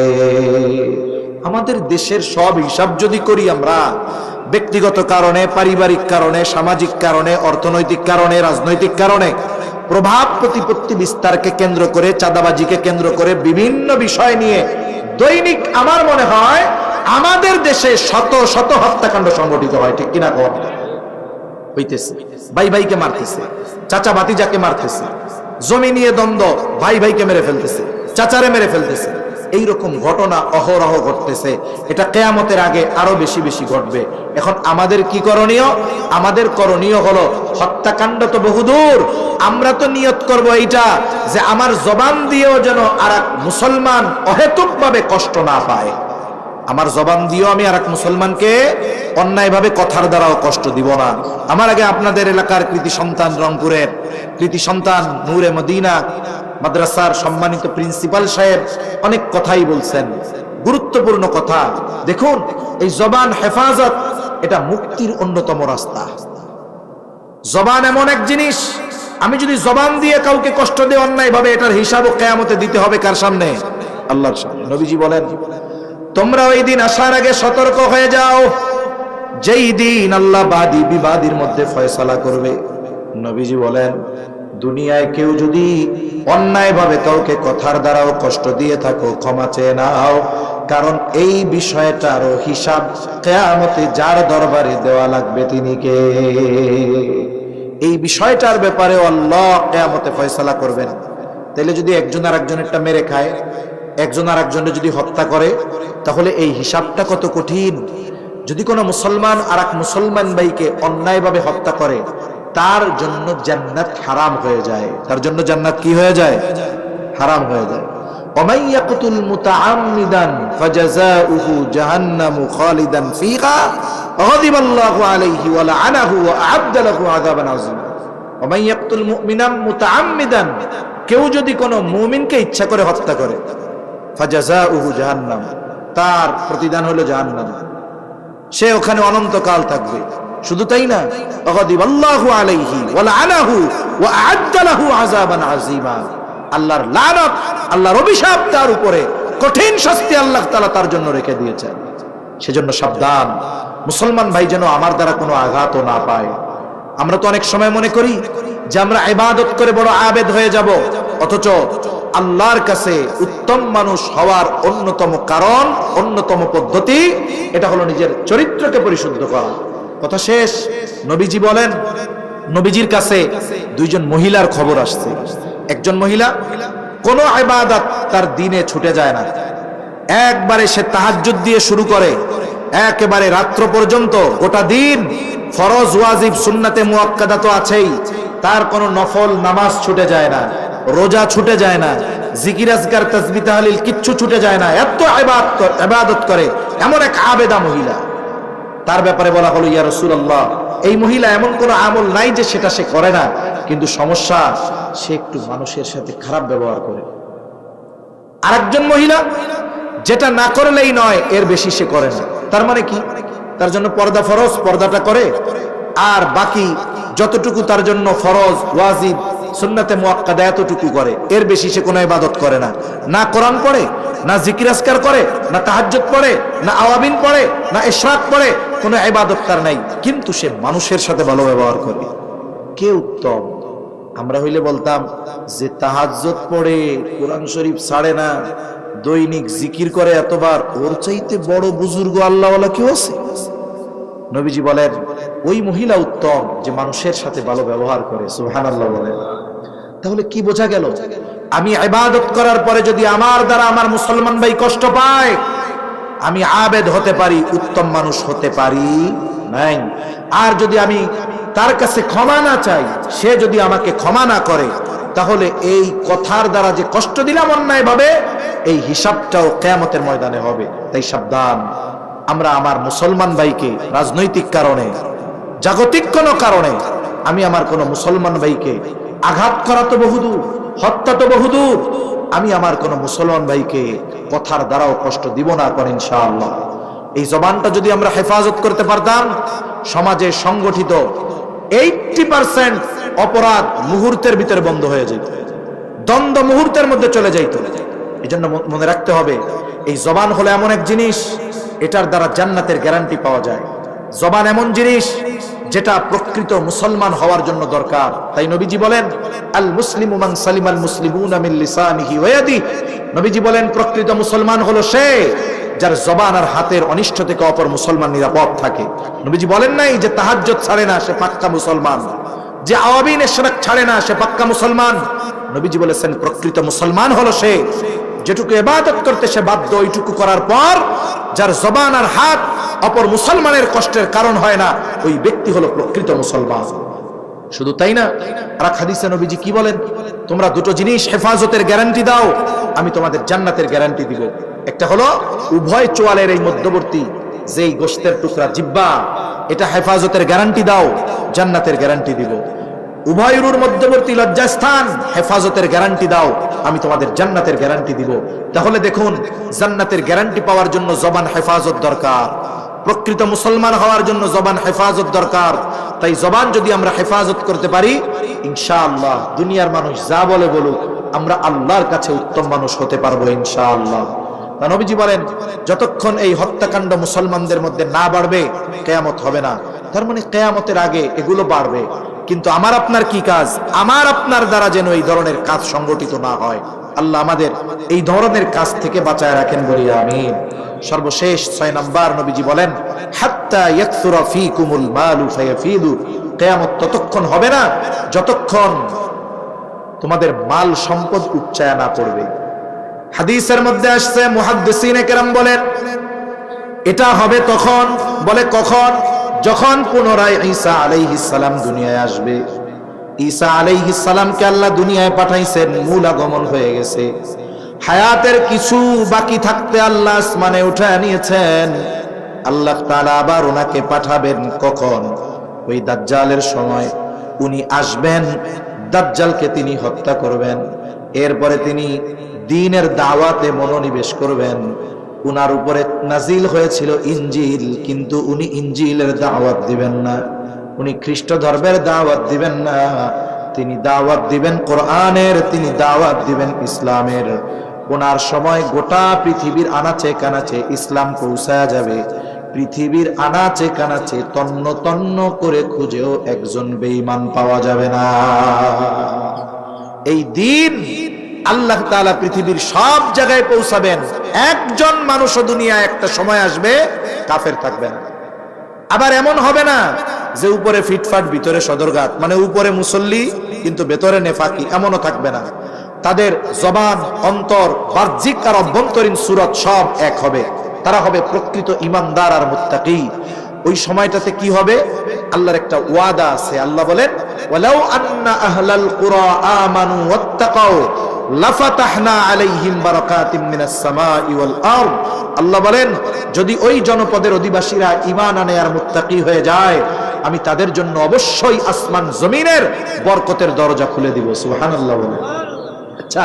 আমাদের দেশের সব হিসাব যদি করি আমরা, ব্যক্তিগত কারণে, পারিবারিক কারণে, সামাজিক কারণে, অর্থনৈতিক কারণে, রাজনৈতিক কারণে, প্রভাব প্রতিপত্তি বিস্তারকে কেন্দ্র করে, চাঁদাবাজিকে কেন্দ্র করে, বিভিন্ন বিষয় নিয়ে দৈনিক আমার মনে হয় আমাদের দেশে শত শত হত্যাকাণ্ড সংগঠিত হয়। ঠিক কিনা কন? হইতেছে। ভাই ভাইকে মারতেছে, চাচা ভাতিজাকে মারতেছে, জমি নিয়ে দ্বন্দ্ব, ভাই ভাইকে মেরে ফেলতেছে, চাচারে মেরে ফেলতেছে। এইরকম ঘটনা অহরহ ঘটতেছে। এটা কিয়ামতের আগে আরো বেশি বেশি ঘটবে। এখন আমাদের কি করণীয়? আমাদের করণীয় হলো, হত্যাকাণ্ড তো বহুদূর, আমরা তো নিয়ত করব এইটা যে আমার জবান দিয়েও যেন আরেক মুসলমান অহেতুকভাবে কষ্ট না পায়। আমার জবান দিয়েও আমি আরেক মুসলমানকে অন্যায়ভাবে কথার দ্বারাও কষ্ট দিব না। আমার আগে আপনাদের এলাকার কৃতি সন্তান, রংপুরের কৃতি সন্তান নূরে মদিনা মাদ্রাসার সম্মানিত প্রিন্সিপাল সাহেব অনেক কথাই বলছেন, গুরুত্বপূর্ণ কথা। দেখুন, এই জবান হেফাজত এটা মুক্তির অন্যতম রাস্তা। জবান এমন এক জিনিস, আমি যদি জবান দিয়ে কাউকে কষ্ট দিই অন্যায়ভাবে, এটার হিসাবও কিয়ামতে দিতে হবে কার সামনে? আল্লাহর সামনে। নবীজি বলেন, তোমরা ওই দিন আসার আগে সতর্ক হয়ে যাও, যেই দিন আল্লাহ বাদী বিবাদীর মধ্যে ফয়সালা করবে। নবীজি বলেন, দুনিয়ায় কেউ যদি অন্যায়ভাবে কাউকে কথার দ্বারাও কষ্ট দিয়ে থাকো, ক্ষমা চেয়ে নাও, কারণ এই বিষয়টারও হিসাব কিয়ামতে যার দরবারে দেওয়া লাগবে তিনি কে? এই বিষয়টার ব্যাপারে আল্লাহ কিয়ামতে ফয়সালা করবেন। তাহলে যদি একজন আর একজনেরটা মেরে খায়, একজন আর একজনের যদি হত্যা করে, তাহলে এই হিসাবটা কত কঠিন। যদি কোনো মুসলমান আর এক মুসলমান ভাইকে অন্যায়ভাবে হত্যা করে, তার জন্য জান্নাত হারাম হয়ে যায়। তার জন্য জান্নাত কি হয়ে যায়? হারাম হয়ে যায়। ওমাই ইয়াকতুল মুতাআম্মিদান ফাজাযাউহু জাহান্নামু খালিদান ফিহা গাদিবাল্লাহু আলাইহি ওয়া লাআনাহু ওয়া আ'আদ্দা লাহু আযাবান আযীমা। ওয়া মান ইয়াকতুল মুমিনান মুতাআম্মিদান, কেউ যদি কোনো মুমিনকে ইচ্ছা করে হত্যা করে, ফাজাযাউহু জাহান্নাম, তার প্রতিদান হলো জাহান্নাম, সে ওখানে অনন্তকাল থাকবে। শুধু তাই না, গাদিবাল্লাহু আলাইহি ওয়া লাআনাহু ওয়া আ'আদ্দা লাহু আযাবান আযীমা, আল্লাহর লানত, আল্লাহর অভিশাপ তার উপরে, কঠিন শাস্তি আল্লাহ তাআলা তার জন্য রেখে দিয়েছেন। সেজন্য সাবধান, মুসলমান ভাই যেন আমার দ্বারা কোনো আঘাতও না পায়। আমরা তো অনেক সময় মনে করি যে আমরা ইবাদত করে বড় আবেদ হয়ে যাব, অথচ আল্লাহর কাছে উত্তম মানুষ হওয়ার অন্যতম কারণ, অন্যতম পদ্ধতি, এটা হলো নিজের চরিত্রকে পরিশুদ্ধ করা। কথা শেষ। নবীজি বলেন, নবীজির কাছে দুইজন মহিলার খবর আসছে। একজন মহিলা কোনো ইবাদত তার দিনে ছুটে যায় না, একবারে সে তাহাজ্জুদ দিয়ে শুরু করে, একেবারে রাত্র পর্যন্ত গোটা দিন ফরজ ওয়াজিব সুন্নাতে মুআক্কাদা তো আছেই, তার কোনো নফল নামাজ ছুটে যায় না, রোজা ছুটে যায় না, জিকির আজকার তাসবিহ তাহলিল কিচ্ছু ছুটে যায় না, এত ইবাদত করে এমন এক আবেদা মহিলা। তার ব্যাপারে বলা হলো, ইয়া রাসূলুল্লাহ, এই মহিলা এমন কোনো আমল নাই যে সেটা সে করে না, কিন্তু সমস্যা সে একটু মানুষের সাথে খারাপ ব্যবহার করে। আরেকজন মহিলা যেটা না করলেই নয় এর বেশি সে করে না। তার মানে কি? তার জন্য পর্দা ফরজ, পর্দাটা করে, আর বাকি যতটুকু তার জন্য ফরজ ওয়াজিব সুন্নাতে মুআক্কাদা এতটুকু করে, এর বেশি সে কোনো ইবাদত করে না। না কোরআন পড়ে, না জিকির আজকার করে, না তাহাজ্জুদ পড়ে, না আওয়াবিন পড়ে, না ইশরাক পড়ে, কোনো ইবাদত তার নাই, কিন্তু সে মানুষের সাথে ভালো ব্যবহার করে। কে উত্তম? আমরা হইলে বলতাম যে তাহাজ্জুদ পড়ে, কোরআন শরীফ ছাড়ে না, দৈনিক জিকির করে এতবার, ওর চাইতে বড় বুজুর্গ আল্লাহওয়ালা কেউ আছে? নবীজি বলেন ওই মহিলা উত্তম যে মানুষের সাথে ভালো ব্যবহার করে। সুবহানাল্লাহ বলেন। তাহলে কি বোঝা গেল? আমি ইবাদত করার পরে যদি আমার দ্বারা আমার মুসলমান ভাই কষ্ট পায়, আমি আবেদ হতে পারি, উত্তম মানুষ হতে পারি নাই। আর যদি আমি তার কাছে ক্ষমা না চাই, সে যদি আমাকে ক্ষমা না করে, তাহলে এই কথার দ্বারা যে কষ্ট দিলাম অন্যায় ভাবে, এই হিসাবটাও কিয়ামতের ময়দানে হবে। তাই সাবধান, আমরা আমার মুসলমান ভাইকে রাজনৈতিক কারণে, জাগতিক কোনো কারণে আমি আমার কোনো মুসলমান ভাইকে আঘাত করা তো বহুদূর, হত্যা তো বহুদূর, আমি আমার কোনো মুসলমান ভাইকে কথার দ্বারাও কষ্ট দিব না কোন ইনশাআল্লাহ। এই জবানটা যদি আমরা হেফাজত করতে পারতাম, সমাজে সংগঠিত 80% অপরাধ মুহূর্তের ভিতরে বন্ধ হয়ে যেত, দ্বন্দ্ব মুহূর্তের মধ্যে চলে যাইত। এই জন্য মনে রাখতে হবে, এই জবান হলো এমন এক জিনিস, এটার দ্বারা জান্নাতের গ্যারান্টি পাওয়া যায়। জবান এমন জিনিস যেটা প্রকৃত মুসলমান হওয়ার জন্য দরকার। তাই নবীজি বলেন, আল মুসলিমু মান সালিমাল মুসলিমুনা মিন লিসানিহি ওয়া ইয়াদিহি। নবীজি বলেন প্রকৃত মুসলমান হলো সে যার জবান আর হাতের অনিষ্ট থেকে অপর মুসলমান নিরাপদ থাকে। নবীজি বলেন নাই যে তাহাজ্জুদ ছাড়ে না সে পাক্কা মুসলমান, যে আওয়াবিন ইশরাক ছাড়ে না সে পাক্কা মুসলমান। নবীজি বলেছেন প্রকৃত মুসলমান হলো সে যেটুকু ইবাদত করতে সে বাধ্য, ওইটুকু করার পর যার জবান আর হাত অপর মুসলমানের কষ্টের কারণ হয় না, ওই ব্যক্তি হলো প্রকৃত মুসলমান। শুধু তাই না, আর হাদিসে নবীজি কি বলেন? তোমরা দুটো জিনিস হেফাজতের গ্যারান্টি দাও, আমি তোমাদের জান্নাতের গ্যারান্টি দিব। একটা হলো উভয় চোয়ালের এই মধ্যবর্তী যেই গোশতের টুকরা জিহ্বা, এটা হেফাজতের গ্যারান্টি দাও, জান্নাতের গ্যারান্টি দিব। উভয় উরুর মধ্যবর্তী লজ্জাস্থান হেফাজতের গ্যারান্টি দাও, আমি তোমাদের জান্নাতের গ্যারান্টি দিব। তাহলে দেখুন, জান্নাতের গ্যারান্টি পাওয়ার জন্য জবান হেফাজত দরকার, প্রকৃত মুসলমান হওয়ার জন্য জবান হেফাজত দরকার। তাই জবান যদি আমরা হেফাজত করতে পারি, ইনশাআল্লাহ দুনিয়ার মানুষ যা বলে বলুক, আমরা আল্লাহর কাছে উত্তম মানুষ হতে পারবো ইনশাআল্লাহ। নবীজি বলেন যতক্ষণ এই হত্যাকাণ্ড মুসলমানদের মধ্যে না বাড়বে, কিয়ামত হবে না। তার মানে কিয়ামতের আগে এগুলো বাড়বে, কিন্তু আমার আপনার কি কাজ? আমার আপনার দ্বারা যেন এই ধরনের কাজ সংগঠিত না হয়। আল্লাহ আমাদের এই ধরনের কাজ থেকে বাঁচায় রাখেন, বলি আমিন। সর্বশেষ 6 নাম্বার নবীজি বলেন, হাত্তা ইয়াকসুরা ফীকুমুল মালু ফায়াফিদু। কিয়ামত ততক্ষণ হবে না যতক্ষণ তোমাদের মাল সম্পদ উপচায়া না পড়বে। হাদিসের মধ্যে আসছে, মুহাদ্দিসিনে কেরাম বলেন এটা হবে তখন, বলে কখন? যখন পুনরায় ঈসা আলাইহিস সালাম দুনিয়ায় আসবে। ঈসা আলাইহিস সালামকে আল্লাহ দুনিয়ায় পাঠাইছেন, মূল আগমন হয়ে গেছে, হায়াতের কিছু বাকি থাকতে আল্লাহ আসমানে উঠায় নিয়েছেন। আল্লাহ তাআলা আবার ওনাকে পাঠাবেন কখন? ওই দাজ্জালের সময়। উনি আসবেন, দাজ্জালকে তিনি হত্যা করবেন, এরপরে তিনি দ্বীনের দাওয়াতে মনোনিবেশ করবেন। উনার উপরে নাজিল হয়েছিল ইনজিল, কিন্তু উনি ইনজিলের দাওয়াত দিবেন না, উনি খ্রিস্ট ধর্মের দাওয়াত দিবেন না, তিনি দাওয়াত দিবেন কোরআনের, তিনি দাওয়াত দিবেন ইসলামের। ওনার সময় গোটা পৃথিবীর আনাচে কানাচে ইসলাম পৌঁছায়া যাবে। পৃথিবীর আনাচে কানাচে তন্ন তন্ন করে খুঁজেও একজন বেঈমান পাওয়া যাবে না। এই দিন আল্লাহ তাআলা পৃথিবীর সব জায়গায় পৌঁছাবেন। একজন মানুষও দুনিয়ায় একটা সময় আসবে কাফের থাকবে না। আবার এমন হবে না যে উপরে ফিটফাট ভিতরে সদরঘাট, মানে উপরে মুসল্লি কিন্তু ভেতরে নেফাকি, এমনও থাকবে না। তাদের জবান, অন্তর, বাহ্যিক আর অভ্যন্তরীণ সুরত সব এক হবে। তারা হবে প্রকৃত ঈমানদার আর মুত্তাকি। ওই সময়টাতে কি হবে? আল্লাহর একটা ওয়াদা আছে। আল্লাহ বলেন, ওয়ালাউ আন্না আহলাল কুরা আমানু ওয়াত্তাকাউ লাফাতাহনা আলাইহিম বারাকাতিম মিনাস সামাই ওয়াল আরদ। আল্লাহ বলেন, যদি ওই জনপদের অধিবাসীরা ঈমান আনে আর মুত্তাকি হয়ে যায়, আমি তাদের জন্য অবশ্যই আসমান জমিনের বরকতের দরজা খুলে দিব। সুবহানাল্লাহ বলেন। আচ্ছা,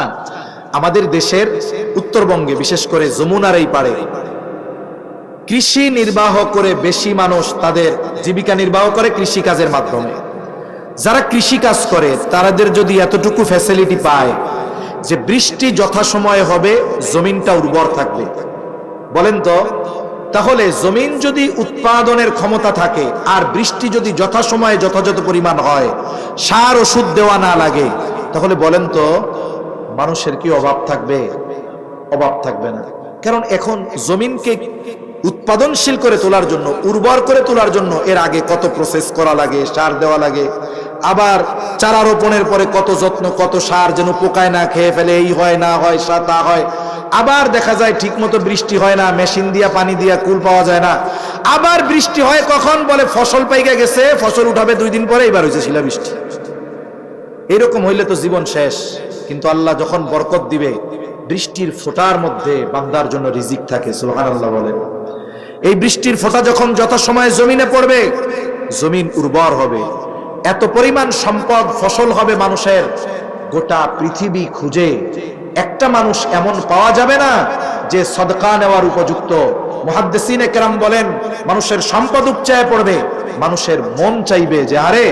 আমাদের দেশের উত্তরবঙ্গে বিশেষ করে যমুনার এই পাড়ে কৃষি নির্বাহ করে বেশি মানুষ তাদের জীবিকা নির্বাহ করে কৃষি কাজের মাধ্যমে। যারা কৃষি কাজ করে তাদের যদি এতটুকু ফ্যাসিলিটি পায় যে বৃষ্টি যথাসময়ে হবে, জমিনটা উর্বর থাকবে, বলেন তো, তাহলে জমিন যদি উৎপাদনের ক্ষমতা থাকে আর বৃষ্টি যদি যথাসময়ে যথাযথ পরিমাণ হয়, সার ওষুধ দেওয়া না লাগে, তাহলে বলেন তো মানুষের কি অভাব থাকবে? অভাব থাকবে না। কারণ এখন জমিনকে উৎপাদনশীল করে তোলার জন্য, উর্বর করে তোলার জন্য এর আগে কত প্রসেস করা লাগে, সার দেওয়া লাগে, আবার চারা রোপণের পরে কত যত্ন, কত সার, যেন পোকায় না খেয়ে ফেলে, এই হয় না হয় তা হয়। আবার দেখা যায় ঠিক মতো বৃষ্টি হয় না, মেশিন দিয়া পানি দিয়া কুল পাওয়া যায় না। আবার বৃষ্টি হয় কখন? বলে ফসল পাইকে গেছে, ফসল উঠাবে 2 দিন পরে, এবার হয়েছে শিলাবৃষ্টি। এরকম হইলে তো জীবন শেষ। কিন্তু আল্লাহ যখন বরকত দিবে, বৃষ্টির ফোঁটার মধ্যে বান্দার জন্য রিজিক থাকে। সুবহানাল্লাহ বলেন। এই বৃষ্টির ফোঁটা যখন যথাসময়ে জমিনে পড়বে, জমিন উর্বর হবে, এত পরিমাণ সম্পদ ফসল হবে মানুষের, গোটা পৃথিবী খুঁজে একটা মানুষ এমন পাওয়া যাবে না যে সদকা নেওয়ার উপযুক্ত। মুহাদ্দিসিনে কেরাম বলেন, মানুষের সম্পদ উপচায় পড়বে, মানুষের মন চাইবে যে আরে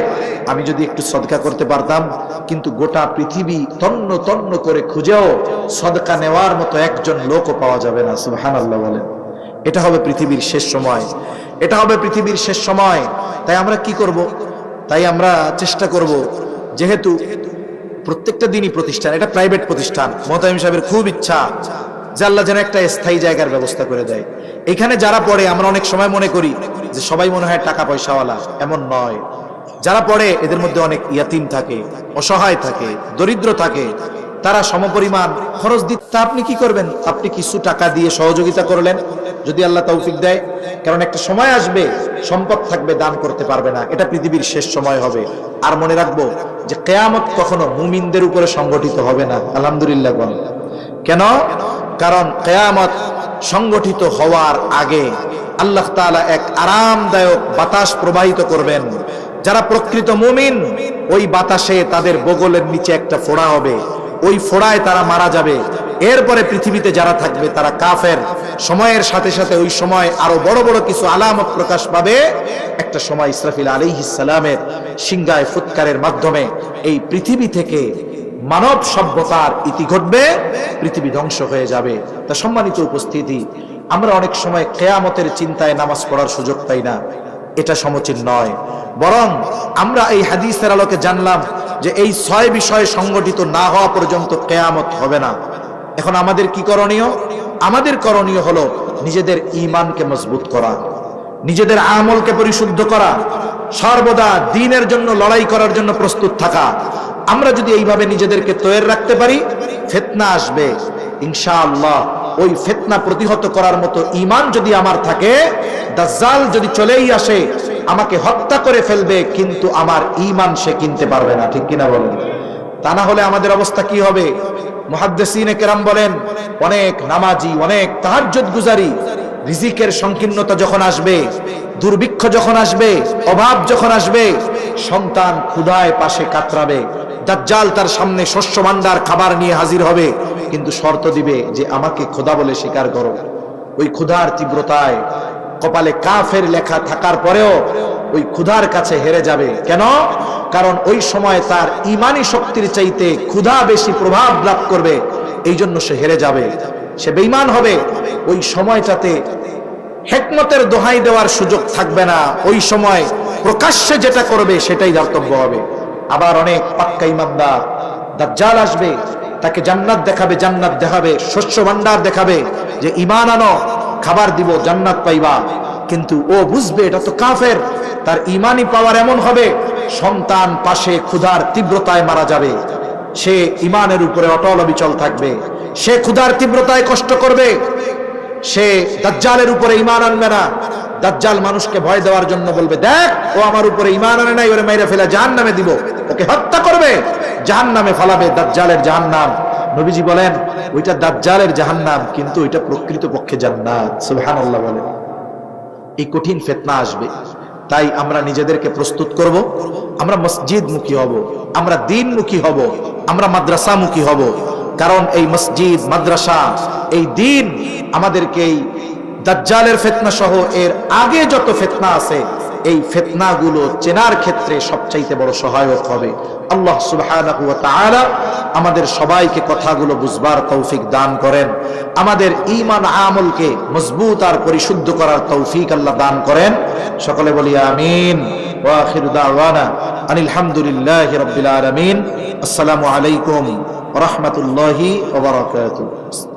আমি যদি একটু সদকা করতে পারতাম, কিন্তু গোটা পৃথিবী তন্ন তন্ন করে খুঁজেও সদকা নেওয়ার মতো একজন লোকও পাওয়া যাবে না। সুবহানাল্লাহ বলেন। এটা হবে পৃথিবীর শেষ সময়, এটা হবে পৃথিবীর শেষ সময়। তাই আমরা কি করব? তাই আমরা চেষ্টা করব, যেহেতু প্রত্যেকটা দিনই প্রতিষ্ঠান, এটা প্রাইভেট প্রতিষ্ঠান, মোহতামিম সাহেবের খুব ইচ্ছা যে আল্লাহ যেন একটা স্থায়ী জায়গার ব্যবস্থা করে দেয়। এখানে যারা পড়ে, আমরা অনেক সময় মনে করি যে সবাই মনে হয় টাকা পয়সাওয়ালা, এমন নয়। যারা পড়ে এদের মধ্যে অনেক ইয়াতিম থাকে, অসহায় থাকে, দরিদ্র থাকে, তারা সমপরিমাণ খরচ দিতে। আপনি কি করবেন? আপনি কিছু টাকা দিয়ে সহযোগিতা করলেন, যদি আল্লাহ তৌফিক দেয়। কারণ একটা সময় আসবে সম্পদ থাকবে, দান করতে পারবে না, এটা পৃথিবীর শেষ সময় হবে। আর মনে রাখবো যে কিয়ামত কখনো মুমিনদের উপরে সংগঠিত হবে না। আলহামদুলিল্লাহ বলেন। কেন? কারণ কিয়ামত সংগঠিত হওয়ার আগে আল্লাহ তাআলা এক আরামদায়ক বাতাস প্রবাহিত করবেন। যারা প্রকৃত মুমিন, ওই বাতাসে তাদের বগলের নিচে একটা ফোঁড়া হবে, ওই ফোঁড়ায় তারা মারা যাবে। এরপরে পৃথিবীতে যারা থাকবে তারা কাফের। সময়ের সাথে সাথে ওই সময় আরো বড় বড় কিছু আলামত প্রকাশ পাবে। একটা সময় ইসরাফিল আলাইহিস সালামের সিংহায় ফুৎকারের মাধ্যমে এই পৃথিবী থেকে মানব সভ্যতার ইতি ঘটবে, পৃথিবী ধ্বংস হয়ে যাবে। তা সম্মানিত উপস্থিতি, আমরা অনেক সময় কিয়ামতের চিন্তায় নামাজ পড়ার সুযোগ পাই না, এটা সমীচীন নয়। বরং আমরা এই হাদিসের আলোকে জানলাম যে এই 6 বিষয় সংগঠিত না হওয়া পর্যন্ত কিয়ামত হবে না। এখন আমাদের কি করণীয়? আমাদের করণীয় হলো নিজেদের ঈমানকে মজবুত করা, নিজেদের আমলকে পরিশুদ্ধ করা, সর্বদা দ্বীনের জন্য লড়াই করার জন্য প্রস্তুত থাকা। আমরা যদি এইভাবে নিজেদেরকে তৈরি রাখতে পারি, ফিতনা আসবে ইনশাআল্লাহ, ওই ফিতনা প্রতিহত করার মতো ঈমান যদি আমার থাকে, দাজ্জাল যদি চলেই আসে আমাকে হত্যা করে ফেলবে, কিন্তু আমার ঈমান সে কিনতে পারবে না। ঠিক কিনা বলেন? তা না হলে আমাদের অবস্থা কি হবে? মুহাদ্দিসিনে কেরাম বলেন, অনেক নামাজি, অনেক তাহাজ্জুদ গুজারি রিজিকের সংকীর্ণতা যখন আসবে, দুর্ভিক্ষ যখন আসবে, অভাব যখন আসবে, সন্তান ক্ষুধায় পাশে কাতরাবে, দাজ্জাল তার সামনে শস্য ভান্ডার খাবার নিয়ে হাজির হবে, কিন্তু শর্ত দিবে যে আমাকে খোদা বলে স্বীকার করো। ওই ক্ষুধার তীব্রতায় কপালে কাফের লেখা থাকার পরেও ওই ক্ষুধার কাছে হেরে যাবে। কেন? কারণ ওই সময় তার ইমানি শক্তির চাইতে ক্ষুধা বেশি প্রভাব লাভ করবে, এই জন্য সে হেরে যাবে, সে বেঈমান হবে। ওই সময়টাতে হিকমতের দোহাই দেওয়ার সুযোগ থাকবে না, ওই সময় প্রকাশ্যে যেটা করবে সেটাই ধর্তব্য হবে। আবার অনেক পাক্কা ইমানদার, দাজ্জাল আসবে, তাকে জান্নাত দেখাবে, জান্নাত দেখাবে, শস্য ভান্ডার দেখাবে, যে ঈমান আনো, খাবার দিব, জান্নাত পাইবা। কিন্তু ও বুঝবে এটা তো কাফের, তার ঈমানি পাওয়ার এমন হবে, সন্তান পাশে ক্ষুধার তীব্রতায় মারা যাবে, সে ঈমানের উপরে অটল অবিচল থাকবে, সে ক্ষুধার তীব্রতায় কষ্ট করবে, সে দাজ্জালের উপরে ঈমান আনবে না। দাজ্জাল মানুষকে ভয় দেওয়ার জন্য বলবে, দেখ ও আমার উপরে ঈমান আনে নাই, ওরে মাইরা ফেলে জাহান্নামে দিব, ওকে হত্যা করবে, জাহান্নামে ফালাবে, দাজ্জালের জাহান্নাম। নবীজি বলেন ওইটা দাজ্জালের জাহান্নাম, কিন্তু ওইটা প্রকৃতপক্ষে জান্নাত। সুবহানাল্লাহ বলেন। এই কঠিন ফিতনা আসবে, তাই আমরা নিজেদেরকে প্রস্তুত করব, আমরা মসজিদমুখী হব, আমরা দ্বীনমুখী হব, আমরা মাদ্রাসামুখী হব। কারণ এই মসজিদ, মাদ্রাসা, এই দ্বীন আমাদেরকে এই দাজ্জালের ফিতনা সহ এর আগে যত ফিতনা আছে, এই ফিতনাগুলো চেনার ক্ষেত্রে সবচাইতে বড় সহায়ক হবে। আল্লাহ সুবহানাহু ওয়া তাআলা আমাদের সবাইকে কথাগুলো বুঝবার তৌফিক দান করেন, আমাদের ঈমান আমলকে মজবুত আর পরিশুদ্ধ করার তৌফিক আল্লাহ দান করেন। সকলে বলি আমিন। ওয়া আখিরু দাওয়ানা আনিল হামদুলিল্লাহি রাব্বিল আলামিন। আসসালামু আলাইকুম ওয়া রাহমাতুল্লাহি ওয়া বারাকাতুহু।